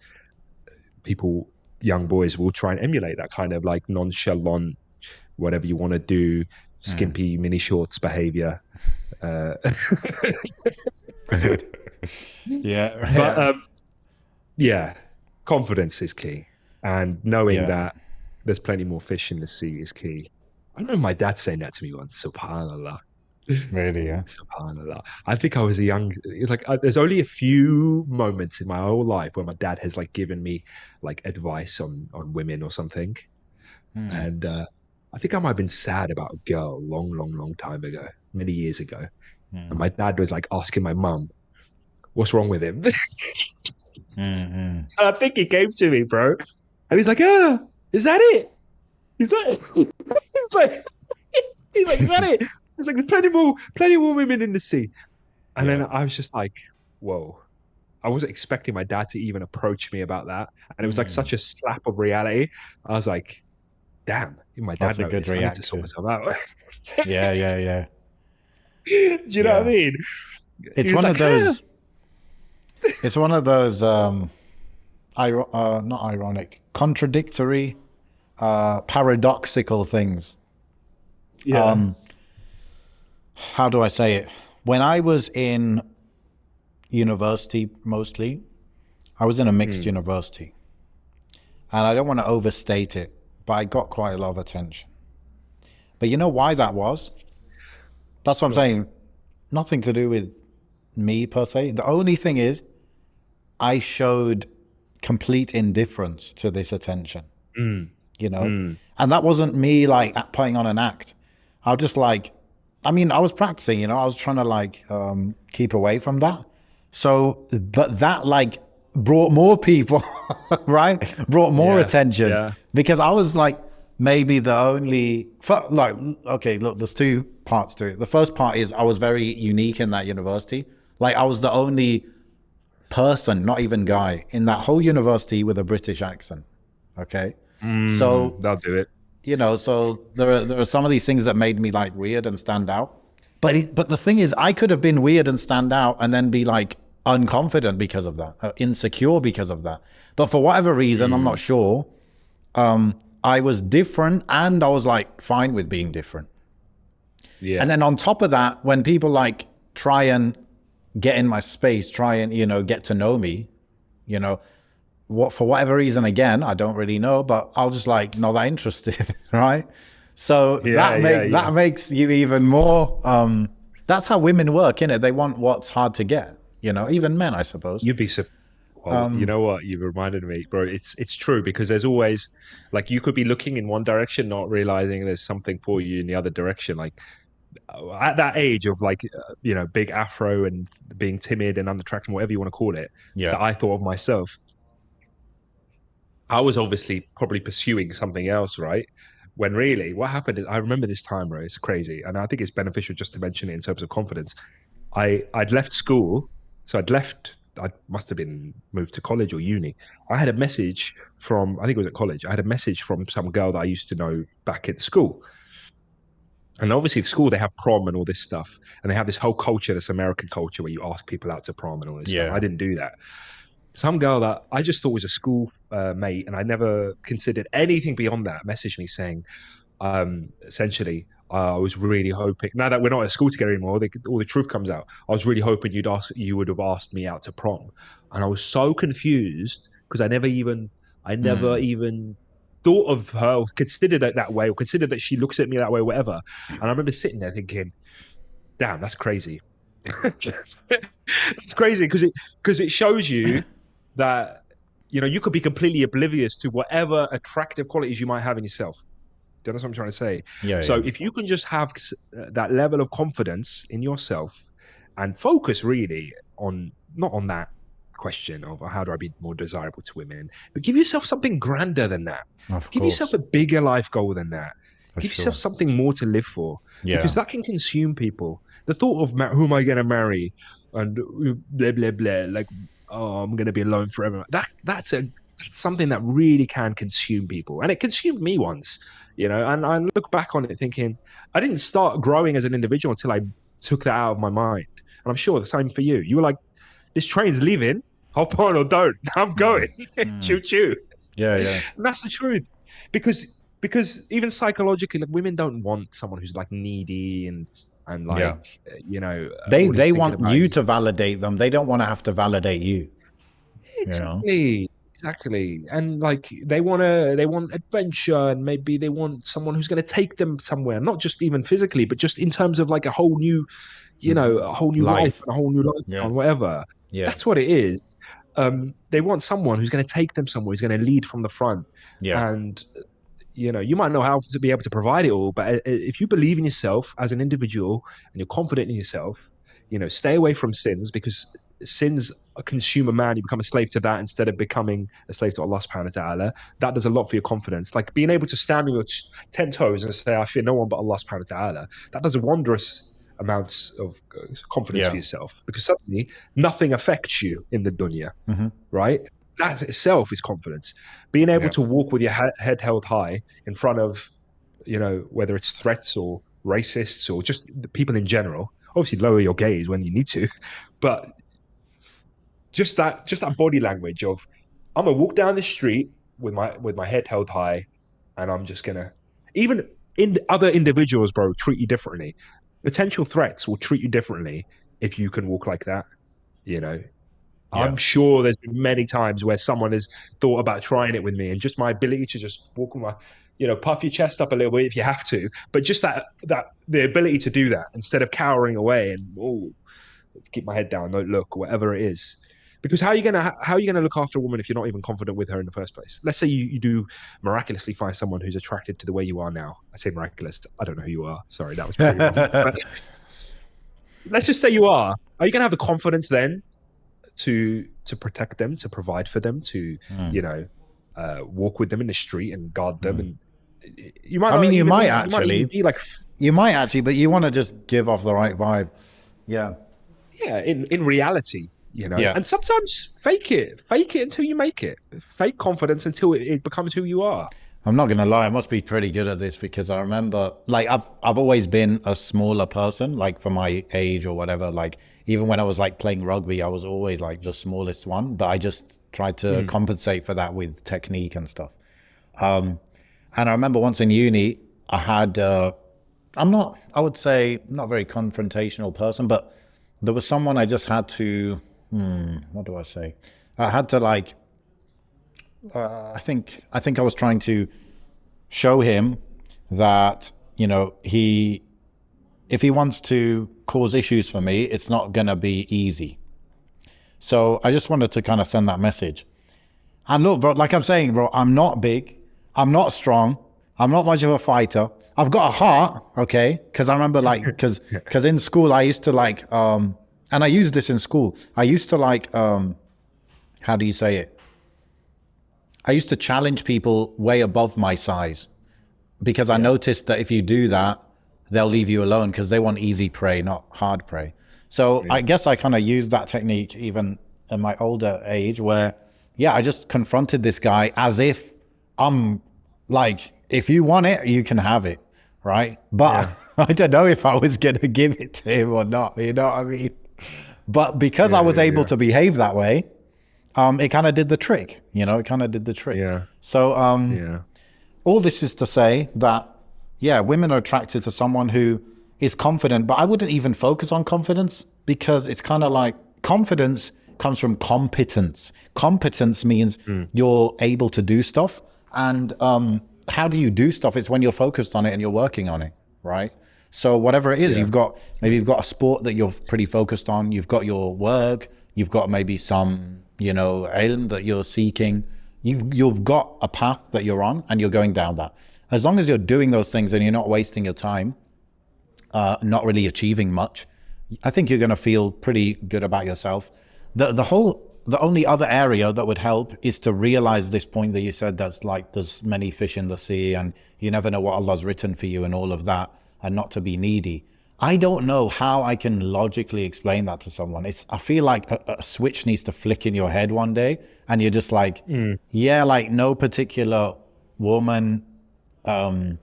people, young boys, will try and emulate that kind of like nonchalant, whatever you want to do, Mm. skimpy mini shorts behavior. Uh, Yeah. but Yeah. yeah, confidence is key, and knowing Yeah. that there's plenty more fish in the sea is key. I remember my dad saying that to me once. Subhanallah. Really, yeah. Subhanallah. I think I was a young. It's like there's only a few moments in my whole life where my dad has like given me like advice on women or something, Mm. and I think I might have been sad about a girl a long, long, long time ago, many years ago, and Mm. my dad was like asking my mum, "What's wrong with him?" Mm. I think he came to me, bro, and he's like, "Ah, is that it? Is that it?" he's like, "Is that it?" He's like, "There's plenty more women in the sea." And then Yeah. I was just like, "Whoa." I wasn't expecting my dad to even approach me about that. And it was like Mm. such a slap of reality. I was like, damn, if my That's dad a good noticed, I need to sort reaction. myself out. Yeah, yeah, yeah. Do you know what I Yeah. mean? He It's was one of like, ah. those it's one of those not ironic, contradictory, paradoxical things. Yeah. How do I say it? When I was in university mostly, I was in a mixed Mm, university. And I don't want to overstate it, but I got quite a lot of attention. But you know why that was? That's what I'm go saying. Nothing to do with me per se. The only thing is, I showed complete indifference to this attention, on. you know? Mm, And that wasn't me like putting on an act. I was just like, I mean, I was practicing, I was trying to like keep away from that. So, but that like brought more people, right? Brought more yeah. attention Yeah. because I was like maybe the only, like, okay, look, there's two parts to it. The first part is I was very unique in that university. Like I was the only person, not even guy, in that whole university with a British accent. Okay. So, That'll do it. so there are some of these things that made me like weird and stand out. But the thing is, I could have been weird and stand out and then be like unconfident because of that, insecure because of that. But for whatever reason, I'm not Mm, sure. I was different and I was like fine with being different. And yeah. then on top of that, when people like try and get in my space, try and, get to know me, you know, what for whatever reason, again, I don't really know, but I'll just like not that interested, right? So Yeah. Yeah. Yeah. that makes you even more. That's how women work, innit? They want what's hard to get, even men, I suppose. You'd be so. Well, you know what? You've reminded me, bro. It's true, because there's always like you could be looking in one direction, not realizing there's something for you in the other direction. Like at that age of like big afro and being timid and unattractive, whatever you want to call it, Yeah, that I thought of myself, I was obviously probably pursuing something else, right? When really what happened is, I remember this time, right? It's crazy, and I think it's beneficial just to mention it in terms of confidence. I'd left school, so I must have been moved to college or uni. I had a message from, I think it was at college. I had a message from some girl that I used to know back at school. And obviously, at school, they have prom and all this stuff. And they have this whole culture, this American culture, where you ask people out to prom and all this stuff. I yeah. didn't do that. Some girl that I just thought was a school mate, and I never considered anything beyond that, messaged me saying, essentially, I was really hoping, now that we're not at school together anymore, all the truth comes out. I was really hoping you would have asked me out to prom. And I was so confused because I never Mm. even thought of her or considered it that way, or considered that she looks at me that way, or whatever. And I remember sitting there thinking, damn, that's crazy. It's crazy because it shows you that you could be completely oblivious to whatever attractive qualities you might have in yourself. Do you understand what I'm trying to say? Yeah, So yeah. if you can just have that level of confidence in yourself and focus really on not on that question of how do I be more desirable to women, but give yourself something grander than that. Of Give yourself course. a bigger life goal than that. For Give yourself sure. something more to live for, because Yeah. that can consume people. The thought of who am I going to marry and blah blah blah, like, oh, I'm going to be alone forever. That's something that really can consume people, and it consumed me once. And I look back on it thinking, I didn't start growing as an individual until I took that out of my mind. And I'm sure the same for you. You were like, this train's leaving, hop on or don't. I'm Mm. going. Mm. Choo choo. Yeah, yeah. And that's the truth. Because even psychologically, like, women don't want someone who's like needy and Yeah. like They all he's they thinking want about you is to validate them. They don't want to have to validate you, you know? exactly. And like they want adventure, and maybe they want someone who's going to take them somewhere, not just even physically, but just in terms of like a whole new Mhm. a whole new life Life. and a whole new lifestyle, Yeah. whatever. Yeah. That's what it is. They want someone who's going to take them somewhere, who's going to lead from the front. Yeah. And you might know how to be able to provide it all, but if you believe in yourself as an individual and you're confident in yourself, stay away from sins, because sins consume a man. You become a slave to that instead of becoming a slave to Allah subhanahu wa ta'ala. That does a lot for your confidence. Like being able to stand on your 10 toes and say, I fear no one but Allah subhanahu wa ta'ala. That does a wondrous amounts of confidence for Yeah. yourself, because suddenly nothing affects you in the dunya, Hmm. right? That itself is confidence. Being able Yeah. to walk with your head held high in front of, whether it's threats or racists or just the people in general. Obviously, lower your gaze when you need to, but just that body language of, I'm gonna walk down the street with my head held high, and I'm just gonna, even in other individuals, bro, treat you differently. Potential threats will treat you differently if you can walk like that. You know, Yeah. I'm sure there's been many times where someone has thought about trying it with me, and just my ability to just walk with my, puff your chest up a little bit if you have to, but just that the ability to do that instead of cowering away and, oh, keep my head down, don't look, or whatever it is. Because how are you gonna look after a woman if you're not even confident with her in the first place? Let's say you do miraculously find someone who's attracted to the way you are now. I say miraculous. I don't know who you are. Sorry, that was pretty wrong. But let's just say you are. Are you gonna have the confidence then to protect them, to provide for them, to Mm. you know walk with them in the street and guard them? Mm. And you might I not mean, even need. You might even be like, but you want to just give off the right vibe. Yeah. yeah, in reality, Yeah. and sometimes fake it until you make it. Fake confidence until it becomes who you are. I'm not gonna lie, I must be pretty good at this because I remember, like, I've always been a smaller person, like for my age or whatever. Like even when I was like playing rugby, I was always like the smallest one, but I just tried to compensate for that with technique and stuff. And I remember once in uni, I had I would say not a very confrontational person, but there was someone I just had to, what do I say? I had to like, I think I was trying to show him that, if he wants to cause issues for me, it's not gonna be easy. So I just wanted to kind of send that message. And look, bro, like I'm saying, bro, I'm not big, I'm not strong, I'm not much of a fighter. I've got a heart, okay? Because I remember, like, because in school I used to like, and I used this in school. I used to like, how do you say it? I used to challenge people way above my size, because I noticed that if you do that, they'll leave you alone because they want easy prey, not hard prey. So I guess I kind of used that technique even in my older age where, yeah, I just confronted this guy as if I'm like, if you want it, you can have it, right? But I don't know if I was going to give it to him or not, you know what I mean? But because I was able to behave that way, it kind of did the trick, it kind of did the trick. Yeah. So Yeah. all this is to say that, yeah, women are attracted to someone who is confident, but I wouldn't even focus on confidence, because it's kind of like confidence comes from competence. Competence means you're able to do stuff. And how do you do stuff? It's when you're focused on it and you're working on it, right? So whatever it is, maybe you've got a sport that you're pretty focused on, you've got your work, you've got maybe some, ailment that you're seeking. You've got a path that you're on and you're going down that. As long as you're doing those things and you're not wasting your time, not really achieving much, I think you're going to feel pretty good about yourself. The only other area that would help is to realize this point that you said, that's like there's many fish in the sea and you never know what Allah's written for you and all of that, and not to be needy. I don't know how I can logically explain that to someone. I feel like a switch needs to flick in your head one day and you're just like, yeah, like no particular woman, I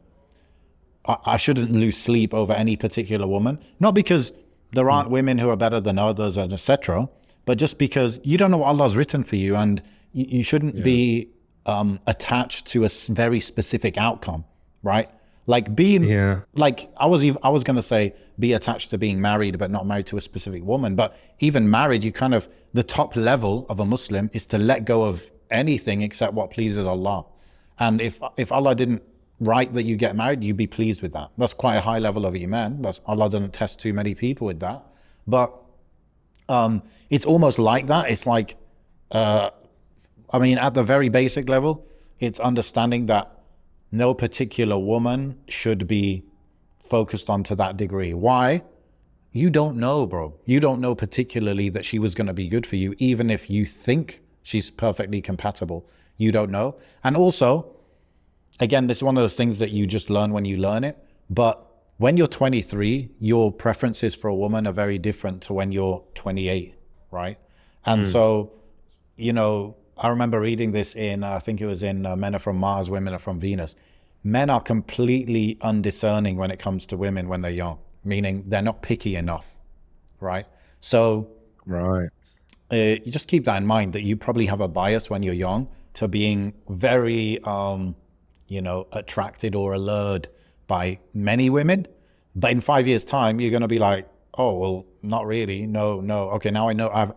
shouldn't lose sleep over any particular woman. Not because there aren't women who are better than others and etc., but just because you don't know what Allah's written for you, and you shouldn't be attached to a very specific outcome, right? Like like I was going to say be attached to being married, but not married to a specific woman. But even married, you kind of, the top level of a Muslim is to let go of anything except what pleases Allah. And if Allah didn't write that you get married, you'd be pleased with that. That's quite a high level of iman. Allah doesn't test too many people with that. But it's almost like that. It's like, at the very basic level, it's understanding that no particular woman should be focused on to that degree. Why? You don't know, bro. You don't know particularly that she was going to be good for you, even if you think she's perfectly compatible. You don't know. And also, again, this is one of those things that you just learn when you learn it. But when you're 23, your preferences for a woman are very different to when you're 28, right? And so, I remember reading this in, I think it was in Men Are From Mars, Women Are From Venus. Men are completely undiscerning when it comes to women when they're young, meaning they're not picky enough, right? So you just keep that in mind, that you probably have a bias when you're young to being very, attracted or allured by many women. But in 5 years' time, you're going to be like, oh, well, not really. No. Okay, now I know I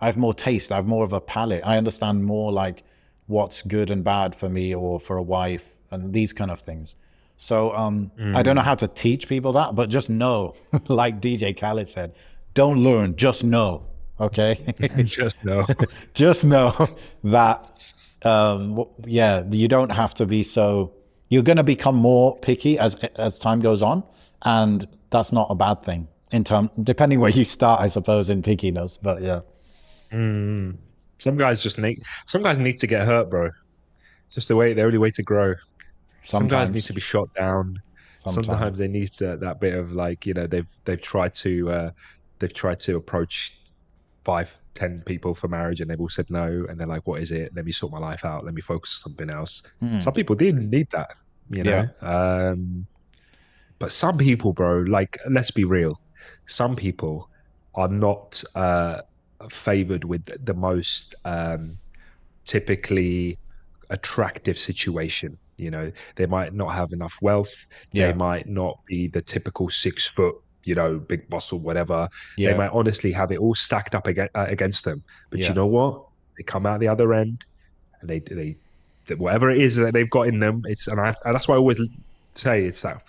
have more taste. I have more of a palate. I understand more like what's good and bad for me or for a wife and these kind of things. So I don't know how to teach people that, but just know, like DJ Khaled said, don't learn, just know. Okay. Just know. Just know that, you don't have to be so, you're going to become more picky as time goes on. And that's not a bad thing depending where you start, I suppose, in pickiness, but yeah. Some guys need to get hurt, bro. Just the only way to grow. Some guys need to be shot down. Sometimes they need that bit of like, they've tried to approach 5-10 people for marriage and they've all said no, and they're like, what is it? Let me sort my life out. Let me focus on something else. Some people didn't need that, but some people, bro, like, let's be real. Some people are not favored with the most typically attractive situation. They might not have enough wealth. They might not be the typical 6 foot, big muscle, whatever. They might honestly have it all stacked up against them. But you know what? They come out the other end and they whatever it is that they've got in them, and that's why I always say it's that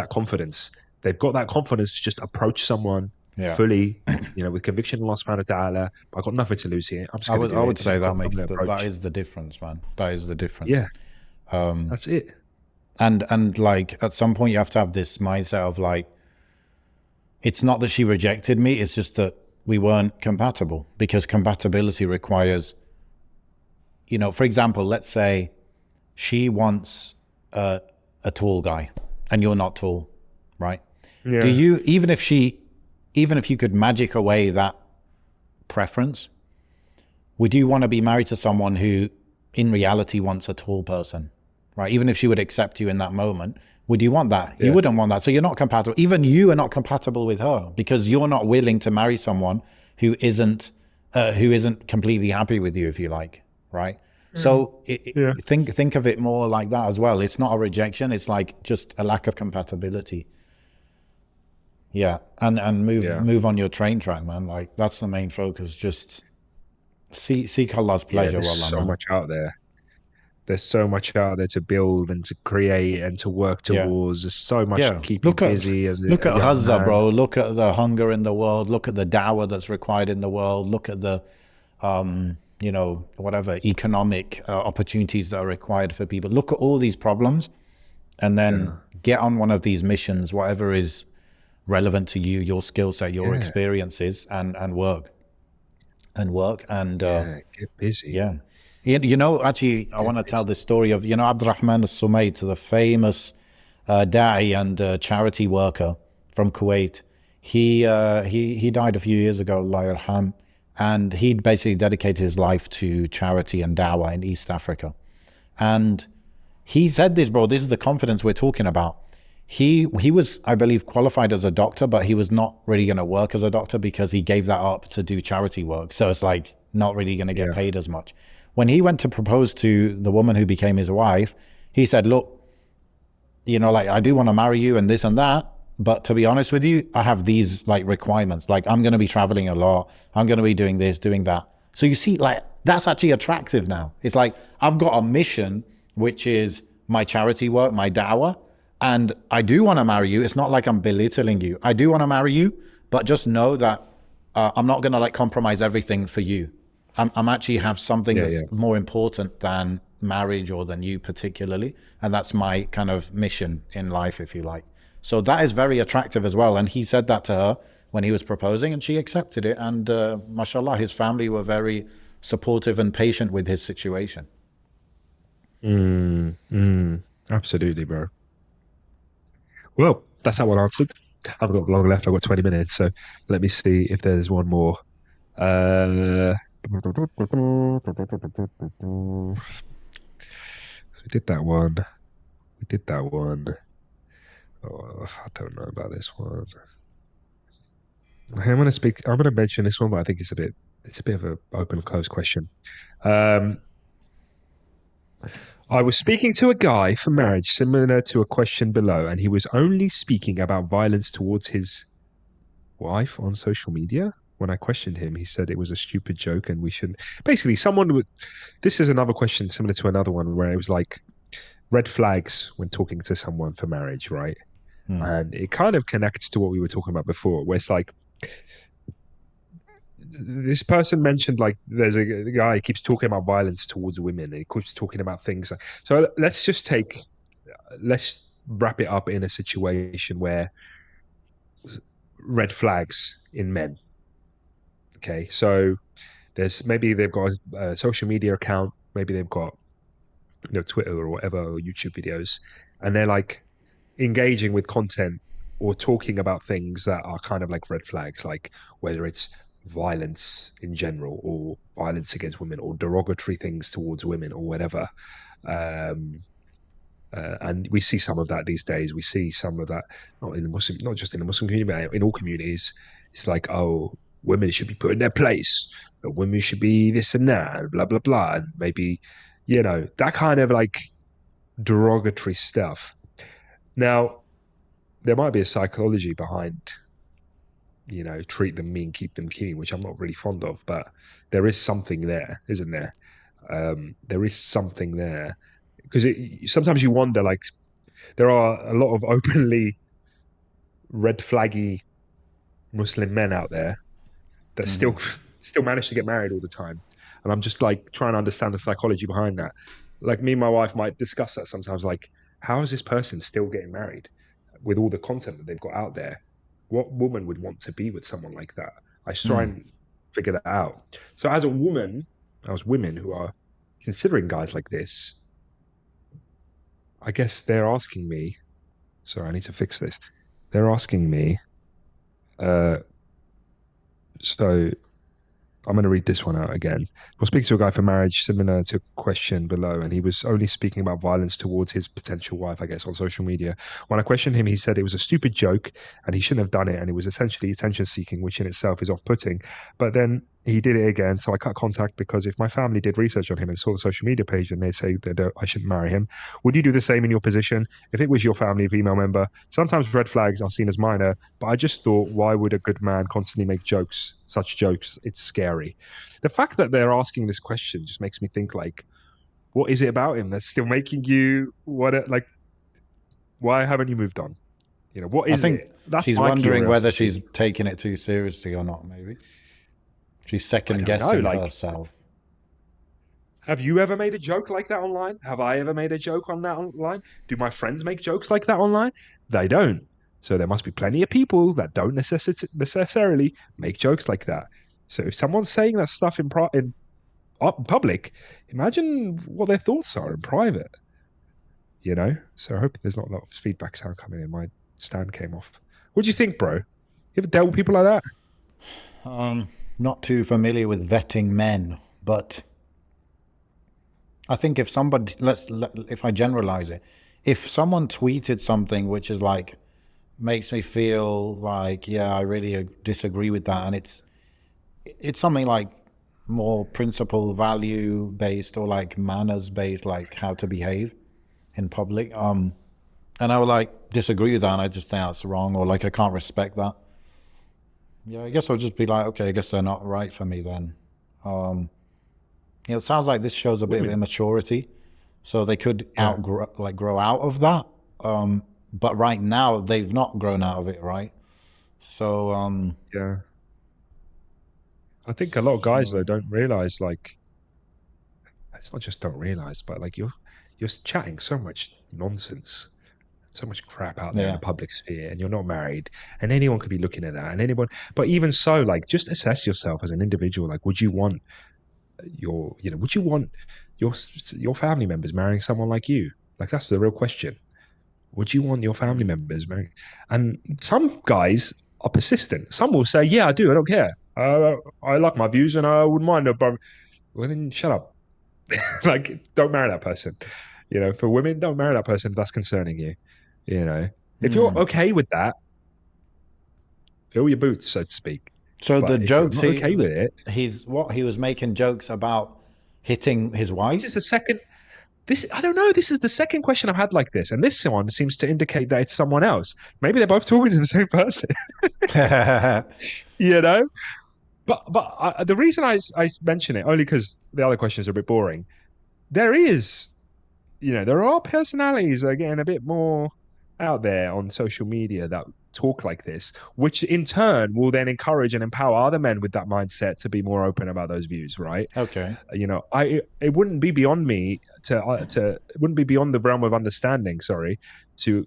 confidence. They've got that confidence to just approach someone fully, with conviction in Allah subhanahu wa ta'ala. But I've got nothing to lose here. I would say that is the difference, man. That is the difference. Yeah. That's it. And like at some point you have to have this mindset of like, it's not that she rejected me, it's just that we weren't compatible, because compatibility requires, for example, let's say she wants a tall guy and you're not tall, right? Yeah. Do you, even if you could magic away that preference, would you want to be married to someone who in reality wants a tall person, right? Even if she would accept you in that moment, would you want that? You wouldn't want that. So you're not compatible. Even you are not compatible with her, because you're not willing to marry someone who isn't completely happy with you, if you like, right? So think of it more like that as well. It's not a rejection. It's like just a lack of compatibility. Yeah. And move on your train track, man. Like that's the main focus. Just seek Allah's pleasure. There's so much out there. there's so much out there to build and to create and to work Yeah. towards. There's so much to Yeah. keep you busy as Look a at young Gaza, man. bro. Look at the hunger in the world. Look at the dawah that's required in the world. Look at the whatever economic opportunities that are required for people. Look at all these problems and then Yeah, get on one of these missions, whatever is relevant to you, your skill set, your yeah, experiences, and work. And yeah. Get busy. yeah. Actually, I Get want to tell busy. this story of, Abdurrahman al-Sumayt, the famous da'i and charity worker from Kuwait. He died a few years ago, Allah yarham, and he'd basically dedicated his life to charity and dawah in East Africa. And he said this, bro. This is the confidence we're talking about. He was, I believe, qualified as a doctor, but he was not really going to work as a doctor because he gave that up to do charity work. So it's like not really going to get Yeah, paid as much. When he went to propose to the woman who became his wife, he said, "Look, like I do want to marry you and this and that, but to be honest with you, I have these like requirements. Like I'm going to be traveling a lot. I'm going to be doing this, doing that." So you see, like that's actually attractive now. It's like I've got a mission, which is my charity work, my dawah, and I do want to marry you. It's not like I'm belittling you. I do want to marry you, but just know that I'm not going to like compromise everything for you. I'm actually have something yeah, that's yeah. more important than marriage or than you particularly, and that's my kind of mission in life, if you like. So that is very attractive as well. And he said that to her when he was proposing, and she accepted it. And mashallah, his family were very supportive and patient with his situation. Absolutely, bro. Well, that's that one answered. I've got long left. I've got 20 minutes. So let me see if there's one more. Uh, so we did that one. We did that one. Oh, I don't know about this one. I'm going to speak. I'm going to mention this one, but I think it's a bit of an open and closed question. Um, I was speaking to a guy for marriage, similar to a question below, and he was only speaking about violence towards his wife on social media. When I questioned him, he said it was a stupid joke and we shouldn't. Basically, someone would. This is another question similar to another one where it was like red flags when talking to someone for marriage, right? Hmm. And it kind of connects to what we were talking about before, where it's like this person mentioned like there's a guy who keeps talking about violence towards women and he keeps talking about things. So let's wrap it up in a situation where red flags in men. Okay, so there's maybe they've got a social media account, maybe they've got Twitter or whatever or YouTube videos, and they're like engaging with content or talking about things that are kind of like red flags, like whether it's violence in general or violence against women or derogatory things towards women or whatever. Um, and we see some of that these days. We see some of that not in the Muslim, not just in the Muslim community, but in all communities. It's like, oh, women should be put in their place, but women should be this and that, and blah blah blah, and maybe, that kind of like derogatory stuff. Now, there might be a psychology behind, treat them mean, keep them keen, which I'm not really fond of, but there is something there, isn't there? There is something there because sometimes you wonder, like, there are a lot of openly red flaggy Muslim men out there that Hmm. still manage to get married all the time. And I'm just like trying to understand the psychology behind that. Like me and my wife might discuss that sometimes. Like, how is this person still getting married with all the content that they've got out there? What woman would want to be with someone like that? I just try Hmm. and figure that out. So as women who are considering guys like this, I guess they're asking me. Sorry, I need to fix this. They're asking me. Uh, so I'm going to read this one out again. We'll speak to a guy for marriage, similar to a question below, and he was only speaking about violence towards his potential wife, I guess, on social media. When I questioned him, he said it was a stupid joke and he shouldn't have done it, and it was essentially attention seeking, which in itself is off putting. But then he did it again, so I cut contact because if my family did research on him and saw the social media page and they say that I shouldn't marry him, would you do the same in your position? If it was your family female member, sometimes red flags are seen as minor, but I just thought, why would a good man constantly make such jokes? It's scary. The fact that they're asking this question just makes me think like, What is it about him that's still making you like? Why haven't you moved on? What I is think it? That's she's my wondering whether curiosity. she's taking it too seriously or not, maybe. She's I second don't know. guessing Like, herself. have you ever made a joke like that online? Have I ever made a joke on that online? Do my friends make jokes like that online? They don't. So there must be plenty of people that don't necessarily make jokes like that. So if someone's saying that stuff in public, imagine what their thoughts are in private. So I hope there's not a lot of feedback sound coming in. My stand came off. What do you think, bro? You ever dealt with people like that? Not too familiar with vetting men, but I think if somebody, if I generalize it, if someone tweeted something which is like, makes me feel like, yeah, I really disagree with that, and it's something like more principle value based or like manners based, like how to behave in public. And I would like disagree with that, and I just think that's wrong, or like I can't respect that. Yeah, I guess I'll just be like, okay, I guess they're not right for me then. It sounds like this shows a bit of Women. immaturity, so they could Yeah. grow out of that. But right now they've not grown out of it, right? So, Yeah. I think a lot of guys though don't realize, like, it's not just don't realize, but like you're chatting so much nonsense, so much crap out there in yeah. the public sphere, and you're not married, and anyone could be looking at that, and anyone. But even so, like, just assess yourself as an individual. Like, would you want your your family members marrying someone like you? Like, that's the real question. Would you want your family members marrying? And some guys are persistent. Some will say, "Yeah, I do. I don't care. I like my views, and I wouldn't mind it." But well, then shut up. Like, don't marry that person. For women, don't marry that person if that's concerning you. You know, if you're Hmm. okay with that, fill your boots, so to speak. So the But if you're jokes not okay with it, he was making jokes about hitting his this wife. is the second. This I don't know. This is the second question I've had like this, and this one seems to indicate that it's someone else. Maybe they're both talking to the same person. you know. But the reason I mention it only because the other questions are a bit boring. There is there are personalities that are getting a bit more out there on social media that talk like this, which in turn will then encourage and empower other men with that mindset to be more open about those views, right? Okay. It wouldn't be beyond me to it wouldn't be beyond the realm of understanding, sorry, to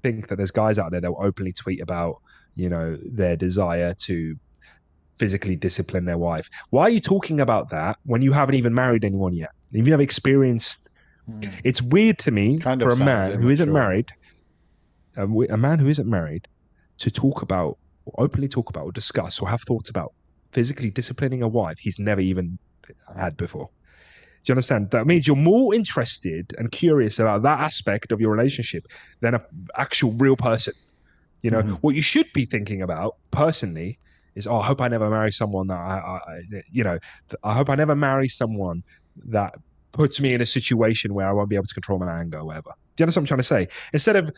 think that there's guys out there that will openly tweet about their desire to physically discipline their wife. Why are you talking about that when you haven't even married anyone yet? If you have experienced, it's weird to me Kind for of a sounds man who isn't immature. married, a man who isn't married, to talk about, or openly talk about, or discuss, or have thoughts about physically disciplining a wife he's never even had before. Do you understand? That means you're more interested and curious about that aspect of your relationship than an actual real person. Hmm. What you should be thinking about personally is, oh, I hope I never marry someone that I hope I never marry someone that puts me in a situation where I won't be able to control my anger or whatever. Do you understand what I'm trying to say?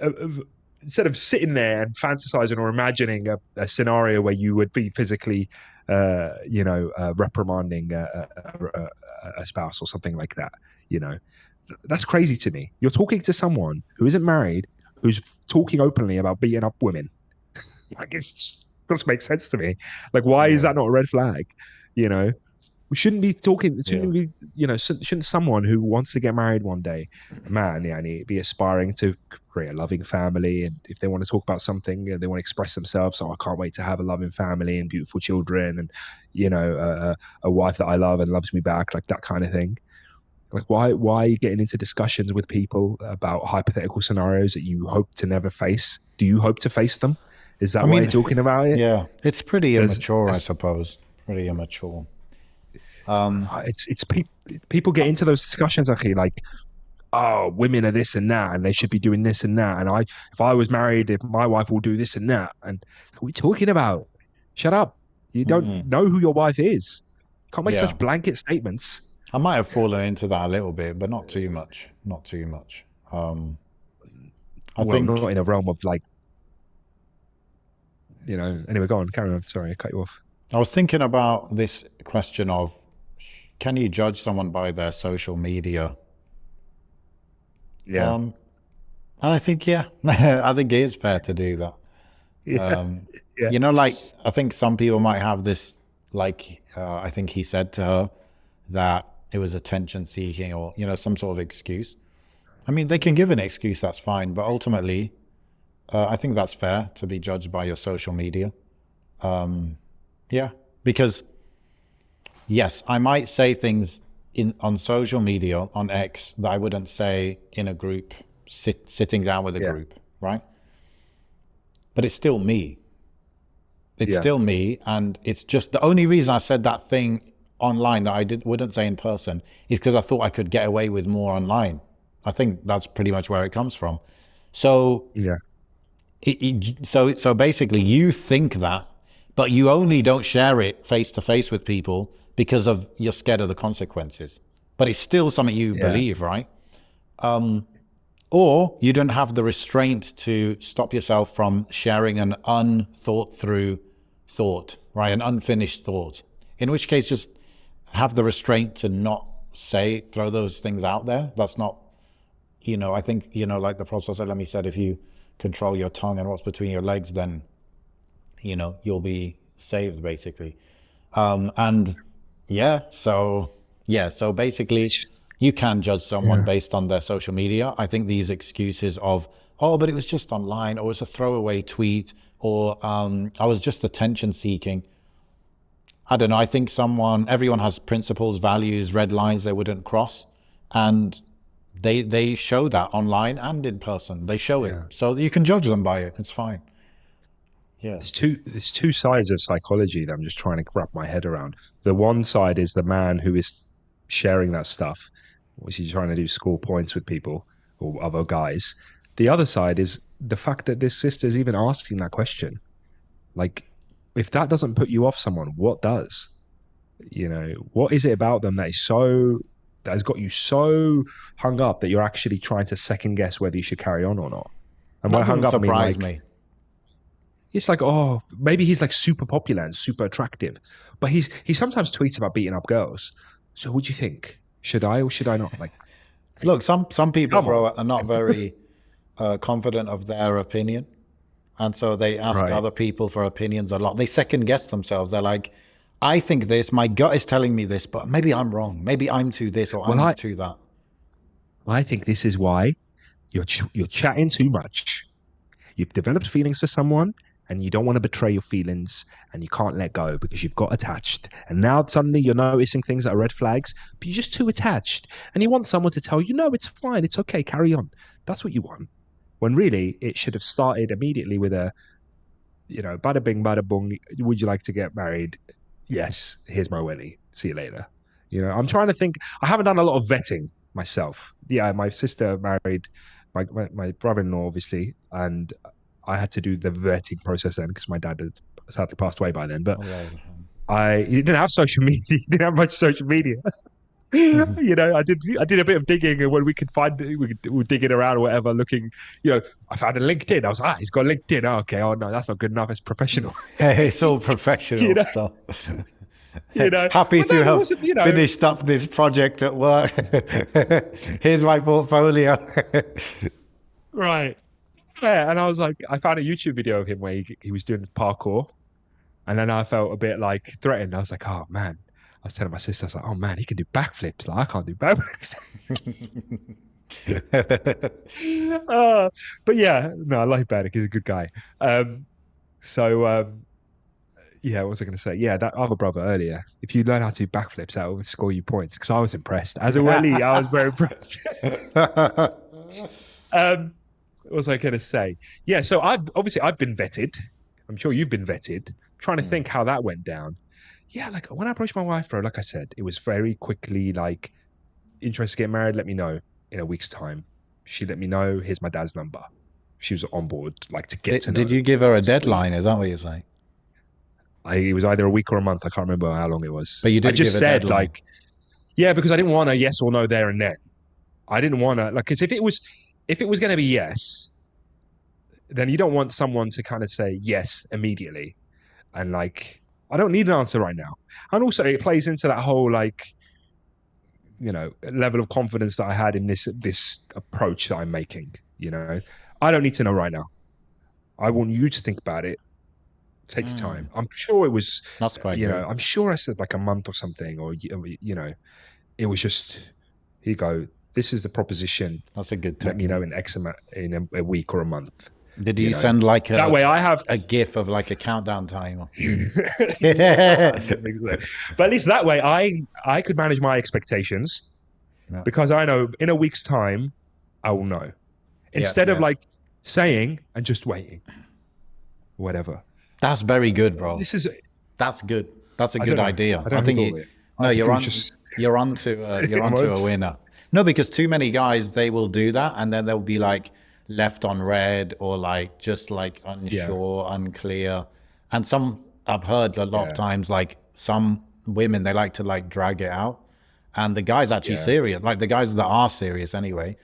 Of instead of sitting there and fantasizing or imagining a scenario where you would be physically, reprimanding a spouse or something like that, you know, that's crazy to me. You're talking to someone who isn't married, who's talking openly about beating up women. Like, it doesn't make sense to me. Like, why is Yeah. that not a red flag? You know, we shouldn't be talking. Yeah. Shouldn't be, shouldn't someone who wants to get married one day, a man, yeah, be aspiring to create a loving family, and if they want to talk about something, they want to express themselves. So I can't wait to have a loving family and beautiful children, and a wife that I love and loves me back, like that kind of thing. Like, why are you getting into discussions with people about hypothetical scenarios that you hope to never face? Do you hope to face them? Is I that why you're mean, talking about it? yeah, it's pretty There's immature, I that's suppose. Pretty immature. it's people get into those discussions actually, like, oh, women are this and that, and they should be doing this and that, and if I was married, if my wife will do this and that, and what are we talking about? Shut up! You don't Mm. know who your wife is. You can't make Yeah. such blanket statements. I might have fallen into that a little bit, but not too much. Not too much. I Well, not think in a realm of like, Anyway, go on, carry on. Sorry, I cut you off. I was thinking about this question of can you judge someone by their social media? Yeah. Um, and I think, yeah, I think it is fair to do that. Yeah. Yeah. You know, like, I think some people might have this, like, I think he said to her that it was attention seeking or, you know, some sort of excuse. I mean, they can give an excuse, that's fine. But ultimately, I think that's fair to be judged by your social media. Yeah, because yes, I might say things in on social media on X that I wouldn't say in a group, sitting down with a Yeah. group, right? But it's still me. It's Yeah. still me, and it's just the only reason I said that thing online that I wouldn't say in person is because I thought I could get away with more online. I think that's pretty much where it comes from. So Yeah. so basically you think that, but you only don't share it face to face with people because of you're scared of the consequences. But it's still something you Yeah. believe, right? Or you don't have the restraint to stop yourself from sharing an unthought through thought, right? An unfinished thought. In which case, just have the restraint to not throw those things out there. That's not, I think, like the Prophet ﷺ said, if you control your tongue and what's between your legs, then, you'll be saved, basically. And so basically, you can judge someone Yeah. based on their social media. I think these excuses of, oh, but it was just online, or it's a throwaway tweet, or I was just attention seeking. I don't know. I think everyone has principles, values, red lines they wouldn't cross. And they show that online and in person. They show it. Yeah. So you can judge them by it. It's fine. Yeah. It's two sides of psychology that I'm just trying to wrap my head around. The one side is the man who is sharing that stuff, which he's trying to do score points with people or other guys. The other side is the fact that this sister's even asking that question. Like, if that doesn't put you off someone, what does? What is it about them that has got you so hung up that you're actually trying to second guess whether you should carry on or not? And by That hung doesn't up, I mean surprise like me. it's like, oh, maybe he's like super popular and super attractive, but he sometimes tweets about beating up girls. So what do you think? Should I or should I not? Like, Look, some people, come on. bro, are not very confident of their opinion. And so they ask Right. other people for opinions a lot. They second guess themselves. They're like, I think this, my gut is telling me this, but maybe I'm wrong. Maybe I'm to this or Well, I'm I to that. I think this is why you're chatting too much. You've developed feelings for someone and you don't want to betray your feelings and you can't let go because you've got attached. And now suddenly you're noticing things that are red flags, but you're just too attached. And you want someone to tell you, no, it's fine. It's okay. Carry on. That's what you want. When really it should have started immediately with bada bing, bada boom. Would you like to get married? Yes. Here's my willy. See you later. I'm trying to think. I haven't done a lot of vetting myself. Yeah, my sister married my brother-in-law, obviously, and I had to do the vetting process then because my dad had sadly passed away by then. But Allah. he didn't have social media. He didn't have much social media. I did a bit of digging, and when we could find it, we were digging around or whatever, looking. I found a LinkedIn. I was like, he's got LinkedIn. Oh, okay. Oh no, that's not good enough. It's professional. It's all you professional know, stuff. Happy but no, to it have wasn't. finished up this project at work. Here's my portfolio. Right. Yeah, and I was like, I found a YouTube video of him where he was doing parkour, and then I felt a bit like threatened. I was like, oh man. I was telling my sister, I was like, oh man, he can do backflips. Like I can't do backflips. But yeah, no, I like Bannock. He's a good guy. So yeah, what was I going to say? Yeah, that other brother earlier. If you learn how to do backflips, that will score you points. Because I was impressed. As a welly, I was very impressed. What was I going to say? Yeah, so I've been vetted. I'm sure you've been vetted. I'm trying to think how that went down. Yeah, like when I approached my wife, bro, like I said, it was very quickly like, interested to get married, let me know in a week's time. She let me know, here's my dad's number. She was on board, like to get to Did know. you give her a So deadline? Is that what you're saying? it was either a week or a month. I can't remember how long it was. But you I did give just a said deadline. like, yeah, because I didn't want a yes or no there and then. I didn't want to like, because if it was going to be yes, then you don't want someone to kind of say yes immediately. And like, I don't need an answer right now. And also, it plays into that whole like, level of confidence that I had in this approach that I'm making. I don't need to know right now. I want you to think about it. Take your time. I'm sure it was, That's quite good. I'm sure I said like a month or something, or it was just, here you go. This is the proposition. That's a good Let me know technique. in X amount, in a week or a month. Did you send like That way I have a gif of like a countdown timer? I don't think so. But at least that way I could manage my expectations, Yeah. because I know in a week's time I will know. Yeah, Instead of yeah. like saying and just waiting. Whatever. That's very good, bro. This is That's good. That's a I don't good know. idea. I don't I know who think thought you. of it. No, I think it you're was on. just You're onto a emotes. winner. No, because too many guys they will do that, and then they'll be like left on red or like just like Yeah. unsure, unclear. And some I've heard a lot of Yeah. times like some women they like to like drag it out, and the guys actually Yeah. serious. Like the guys that are serious anyway,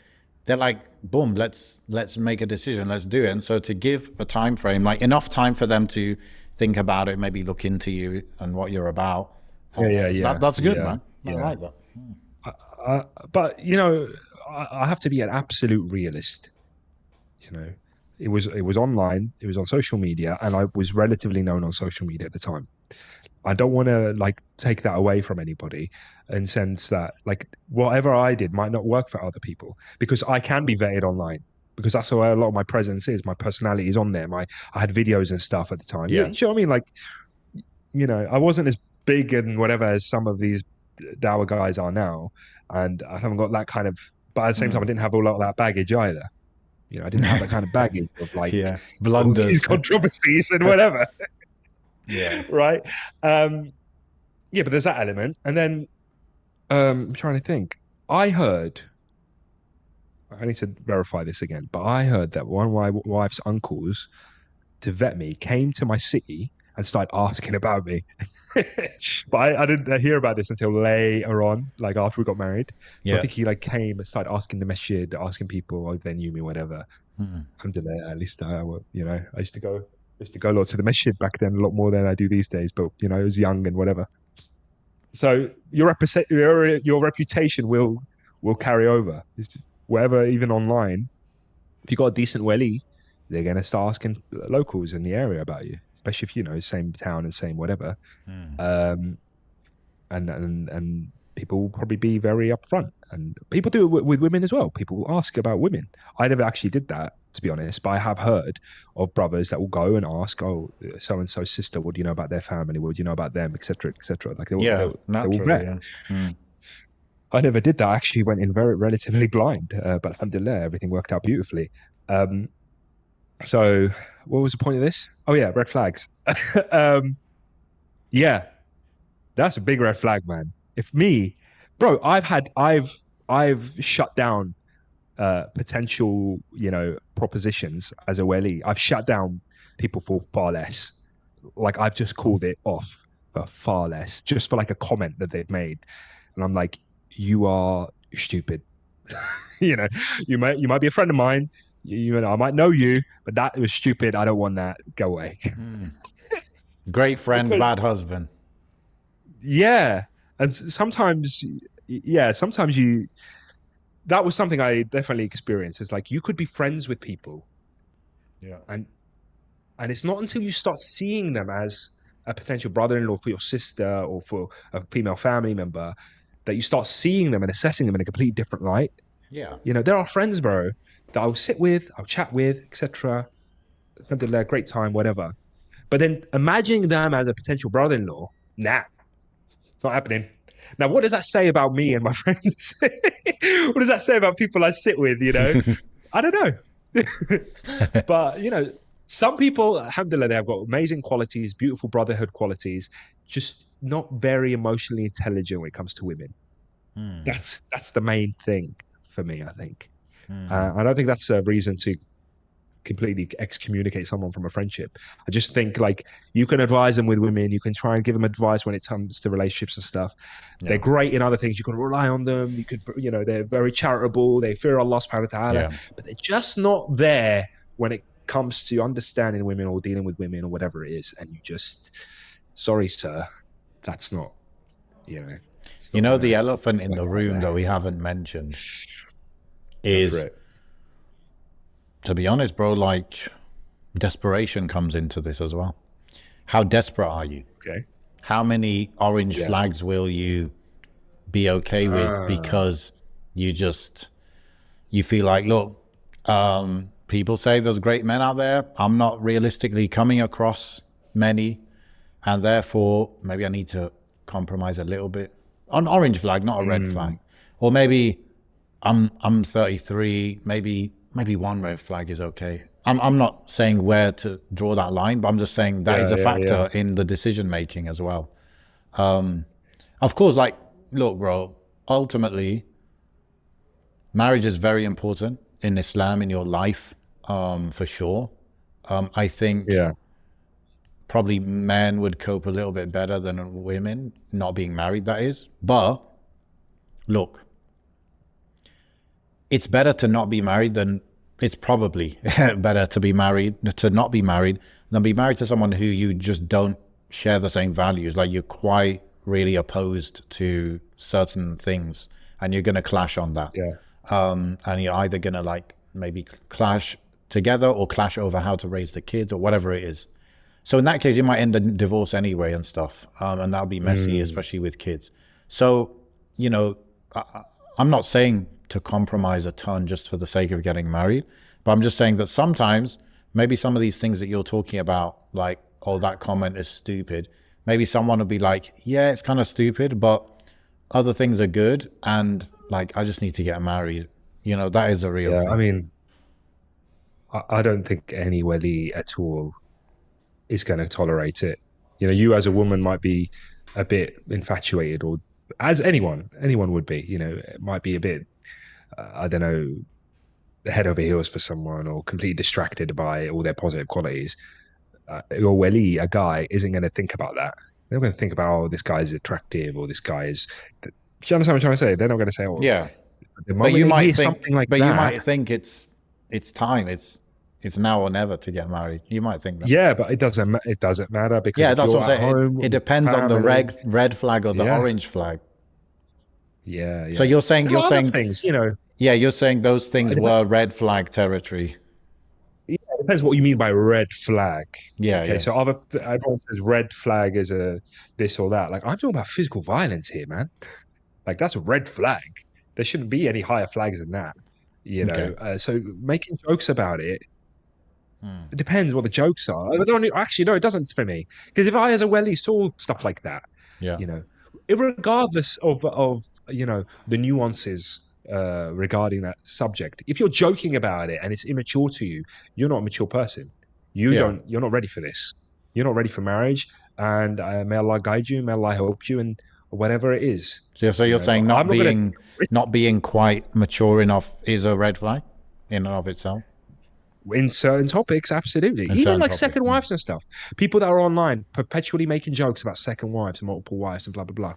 they're like, boom, let's make a decision, let's do it. And so to give a time frame, like enough time for them to think about it, maybe look into you and what you're about. That's good, Yeah. man. I Yeah. like that. But I have to be an absolute realist. You know, it was online, it was on social media, and I was relatively known on social media at the time. I don't want to like take that away from anybody, in sense that like whatever I did might not work for other people, because I can be vetted online, because that's where a lot of my presence is. My personality is on there. I had videos and stuff at the time. You Yeah. know what I mean? Like, I wasn't as big and whatever as some of these dour guys are now, and I haven't got that kind of. But at the same time, I didn't have a lot of that baggage either. I didn't have that kind of baggage of like Yeah. all these Blunders. controversies and whatever, Yeah. right? Yeah, but there's that element, and then I'm trying to think. I heard. I need to verify this again, but I heard that one of my wife's uncles to vet me came to my city and started asking about me. But I didn't hear about this until later on, like after we got married. So I Yeah. think he like came and started asking the masjid, asking people if they knew me, whatever. Mm. Alhamdulillah, at least I used to go a lot to the masjid back then, a lot more than I do these days. But I was young and whatever. So your reputation will carry over. Wherever, even online, if you got a decent welly, they're going to start asking locals in the area about you, especially if same town and same whatever. Mm. Um, and people will probably be very upfront, and people do it with women as well. People will ask about women. I never actually did that, to be honest, but I have heard of brothers that will go and ask, oh, so and so sister, what do you know about their family, what do you know about them, etc., etc. Like Yeah. they will Naturally. vet. Yeah. Mm. I never did that. I actually went in very relatively blind, but alhamdulillah, everything worked out beautifully. um so what was the point of this? Oh yeah, red flags. um yeah, that's a big red flag, man. If me, bro, I've shut down potential, propositions as a wali. I've shut down people for far less. Like, I've just called it off for far less, just for like a comment that they've made, and I'm like, you are stupid. you know, you might be a friend of mine. I might know you, but that was stupid. I don't want that. Go away. Mm. Great friend, bad Because husband. yeah, and sometimes, yeah, sometimes you. That was something I definitely experienced. It's like you could be friends with people, Yeah. and it's not until you start seeing them as a potential brother-in-law for your sister or for a female family member, that you start seeing them and assessing them in a completely different light. Yeah. There are friends, bro, that I'll sit with, I'll chat with, etc. Alhamdulillah, great time, whatever. But then imagining them as a potential brother-in-law, nah, it's not happening. Now, what does that say about me and my friends? What does that say about people I sit with? I don't know. But some people, alhamdulillah, they have got amazing qualities, beautiful brotherhood qualities, just not very emotionally intelligent when it comes to women. Mm. That's the main thing for me, I think. Mm. I don't think that's a reason to completely excommunicate someone from a friendship. I just think, like, you can advise them with women, you can try and give them advice when it comes to relationships and stuff. They're Yeah. great in other things. You can rely on them. You could, they're very charitable. They fear Allah subhanahu wa ta'ala, Yeah. but they're just not there when it comes to understanding women or dealing with women or whatever it is. And you just, sorry, sir, that's not, You Stop know, me, the man. elephant in the room that we haven't mentioned is, it. to be honest, bro, like desperation comes into this as well. How desperate are you? Okay. How many orange Yeah. flags will you be okay with because you just, you feel like, look, people say there's great men out there. I'm not realistically coming across many, and therefore maybe I need to compromise a little bit. An orange flag, not a red flag. Or maybe I'm 33, maybe one red flag is okay. I'm not saying where to draw that line, but I'm just saying that is Yeah, a yeah, yeah. factor in the decision making as well. Of course, like, look, bro, ultimately, marriage is very important in Islam, in your life, for sure. I think Yeah. probably men would cope a little bit better than women, not being married, that is. But look, it's better to not be married than, it's probably better to be married, to not be married, than be married to someone who you just don't share the same values. Like, you're quite really opposed to certain things and you're going to clash on that. Yeah. And you're either going to like maybe clash together or clash over how to raise the kids or whatever it is. So in that case, you might end in divorce anyway and stuff. And that'll be messy, especially with kids. So, you know, I'm not saying to compromise a ton just for the sake of getting married, but I'm just saying that sometimes maybe some of these things that you're talking about, like, oh, that comment is stupid. Maybe someone will be like, yeah, it's kind of stupid, but other things are good. And like, I just need to get married. You know, that is a real Yeah. thing. I mean, I don't think any wali at all is going to tolerate it. You know, you as a woman might be a bit infatuated, or as anyone would be. You know, it might be a bit, I don't know, head over heels for someone, or completely distracted by all their positive qualities. Your wali, a guy, isn't going to think about that. They're not going to think about, oh, this guy is attractive, or this guy is. Do you understand what I'm trying to say? They're not going to say, oh, Yeah. the moment they hear something like But you that. might think it's time. It's now or never to get married. You might think that. Yeah, but it doesn't matter, because Yeah, if that's what you're I'm at saying. home It with depends on the family, red flag or the yeah, orange flag. yeah, So yeah. you're saying There are other things, you know. yeah, you're saying those things It depends, were red flag territory. yeah, it depends what you mean by red flag. Yeah, Okay, yeah. so everyone says red flag is a this or that. Like, I'm talking about physical violence here, man. Like, that's a red flag. There shouldn't be any higher flags than that. You Okay. know, so making jokes about it. It depends what the jokes are. I don't actually no, it doesn't for me. Because if I, as a welly, saw stuff like that, Yeah. you know, regardless of the nuances regarding that subject, if you're joking about it and it's immature to you, you're not a mature person. Yeah. You're not ready for this. You're not ready for marriage. And may Allah guide you, may Allah help you, and whatever it is, So you you're know. But saying I'm not going to take a risk. not being quite mature enough is a red flag in and of itself In certain topics, absolutely. in Even certain like topics. second wives and stuff. People that are online perpetually making jokes about second wives and multiple wives and blah blah blah.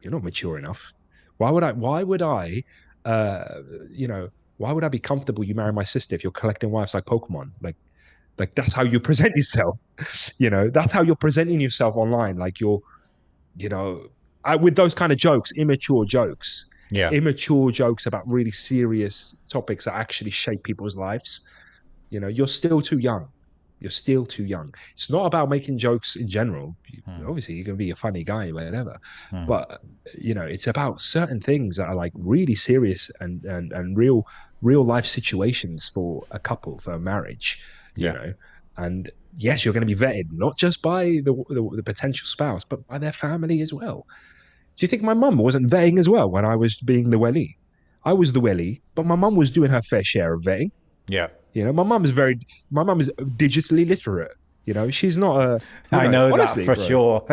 You're not mature enough. Why would I uh you know, why would I be comfortable you marry my sister if you're collecting wives like Pokemon? Like that's how you present yourself. You know, that's how you're presenting yourself online. Like you're, you know, with those kind of jokes, Yeah. immature jokes about really serious topics that actually shape people's lives. You know, you're still too young. You're still too young. It's not about making jokes in general. Obviously, you can be a funny guy, whatever. But you know, it's about certain things that are like really serious and real life situations for a couple, for a marriage. You Yeah. know, and yes, you're going to be vetted not just by the potential spouse, but by their family as well. Do you think my mum wasn't vetting as well when I was being the welly? I was the welly, but my mum was doing her fair share of vetting. Yeah. You know, my mum is digitally literate. You know, she's not a, you I know, know that honestly, for bro. sure.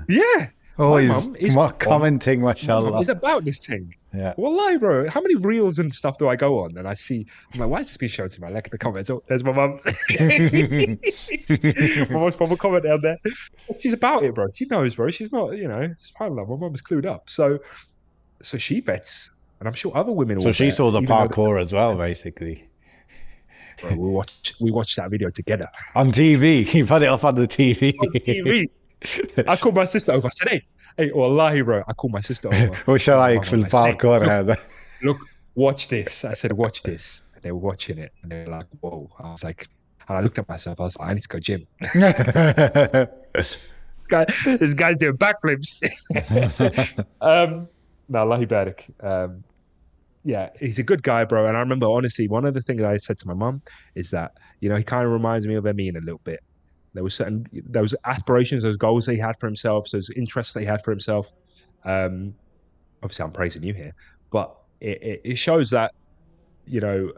Yeah, my Always mum is on. commenting, My mum mashallah. is about this thing. Yeah. Wallahi, bro. How many reels and stuff do I go on? And I see, I'm like, why is this being shown to me? I look at the comments. Oh, there's my mum. My mum's probably comment down there. She's about it, bro. She knows, bro. She's not, you know, subhanAllah, my mum is clued up. So she vets, and I'm sure other women So will she vet, saw the even though, parkour as well, basically. bro, we watched that video together On TV. He put it up on the on TV. TV. I called my sister over. I said, hey, Hey, wallahi, bro, I called my sister over. وش My رايك mum في was like, hey, الباركور look, هذا؟ look, watch this. I said, watch this. And they were watching it. And they were like, whoa. I was like, and I looked at myself. I was like, I need to go gym. This guy's doing backflips. No, Allah barik. Yeah, he's a good guy, bro. And I remember, honestly, one of the things I said to my mum is that, he kind of reminds me of Amin a little bit. Those aspirations, those goals that he had for himself, those interests that he had for himself. Um, Obviously, I'm praising you here, but it shows that, you know,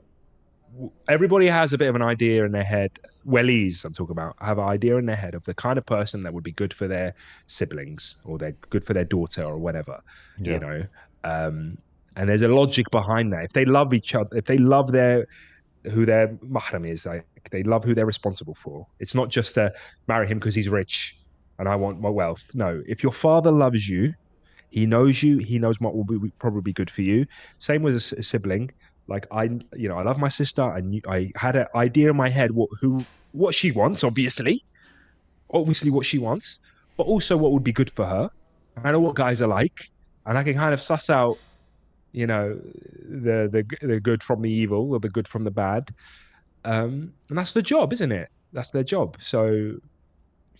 everybody has a bit of an idea in their head. Wellies, I'm talking about, have an idea in their head of the kind of person that would be good for their siblings or they're good for their daughter or whatever, you Yeah. know. And there's a logic behind that. If they love each other, if they love who their mahram is, like they love who they're responsible for. It's not just to marry him because he's rich and I want my wealth. No, if your father loves you, he knows you. He knows what will be probably good for you. Same with a sibling. Like I love my sister. I had an idea in my head what she wants. Obviously what she wants, but also what would be good for her. I know what guys are like, and I can kind of suss out, the good from the evil or the good from the bad. And that's the job, isn't it? That's their job. So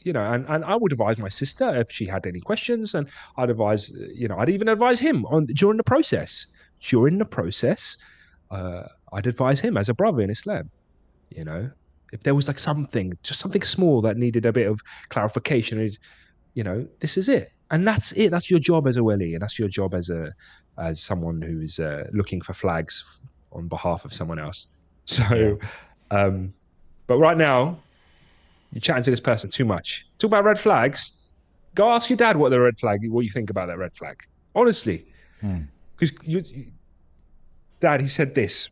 and I would advise my sister if she had any questions, and I'd even advise him on during the process. During the process, I'd advise him as a brother in Islam. You know, if there was like just something small that needed a bit of clarification, this is it, and that's it. That's your job as a wali, and that's your job as someone who's looking for flags on behalf of someone else. Yeah. So, but right now, you're chatting to this person too much. Talk about red flags. Go ask your dad what you think about that red flag. Honestly, because dad, he said this,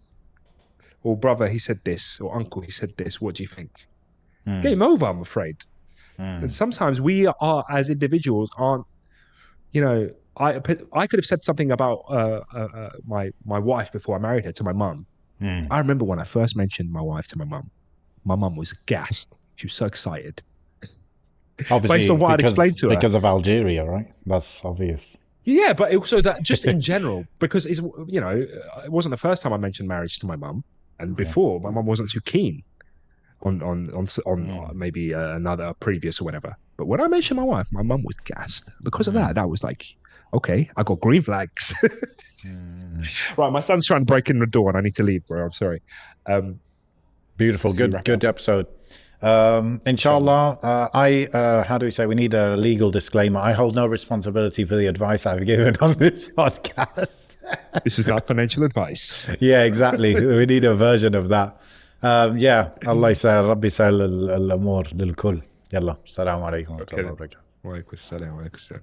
or brother, he said this, or uncle, he said this. What do you think? Game over, I'm afraid. And sometimes we are, as individuals, aren't. I could have said something about my wife before I married her to my mum. I remember when I first mentioned my wife to my mum. My mum was gassed. She was so excited based Obviously, on what I'd explained to her. because of Algeria, right? That's obvious. Yeah, but also that just in general, because it wasn't the first time I mentioned marriage to my mum, and before my mum wasn't too keen on maybe another previous or whatever. But when I mentioned my wife, my mum was gassed because of that. That was like, okay, I got green flags. Right, my son's trying to break in the door, and I need to leave, bro. I'm sorry. Beautiful, good episode. Inshallah, how do we say? We need a legal disclaimer. I hold no responsibility for the advice I've given on this podcast. This is not financial advice. Yeah, exactly. We need a version of that. Yeah, الله يسهل ربي يسهل الأمور للكل. يلا السلام عليكم ورحمة الله وبركاته. وعليكم السلام.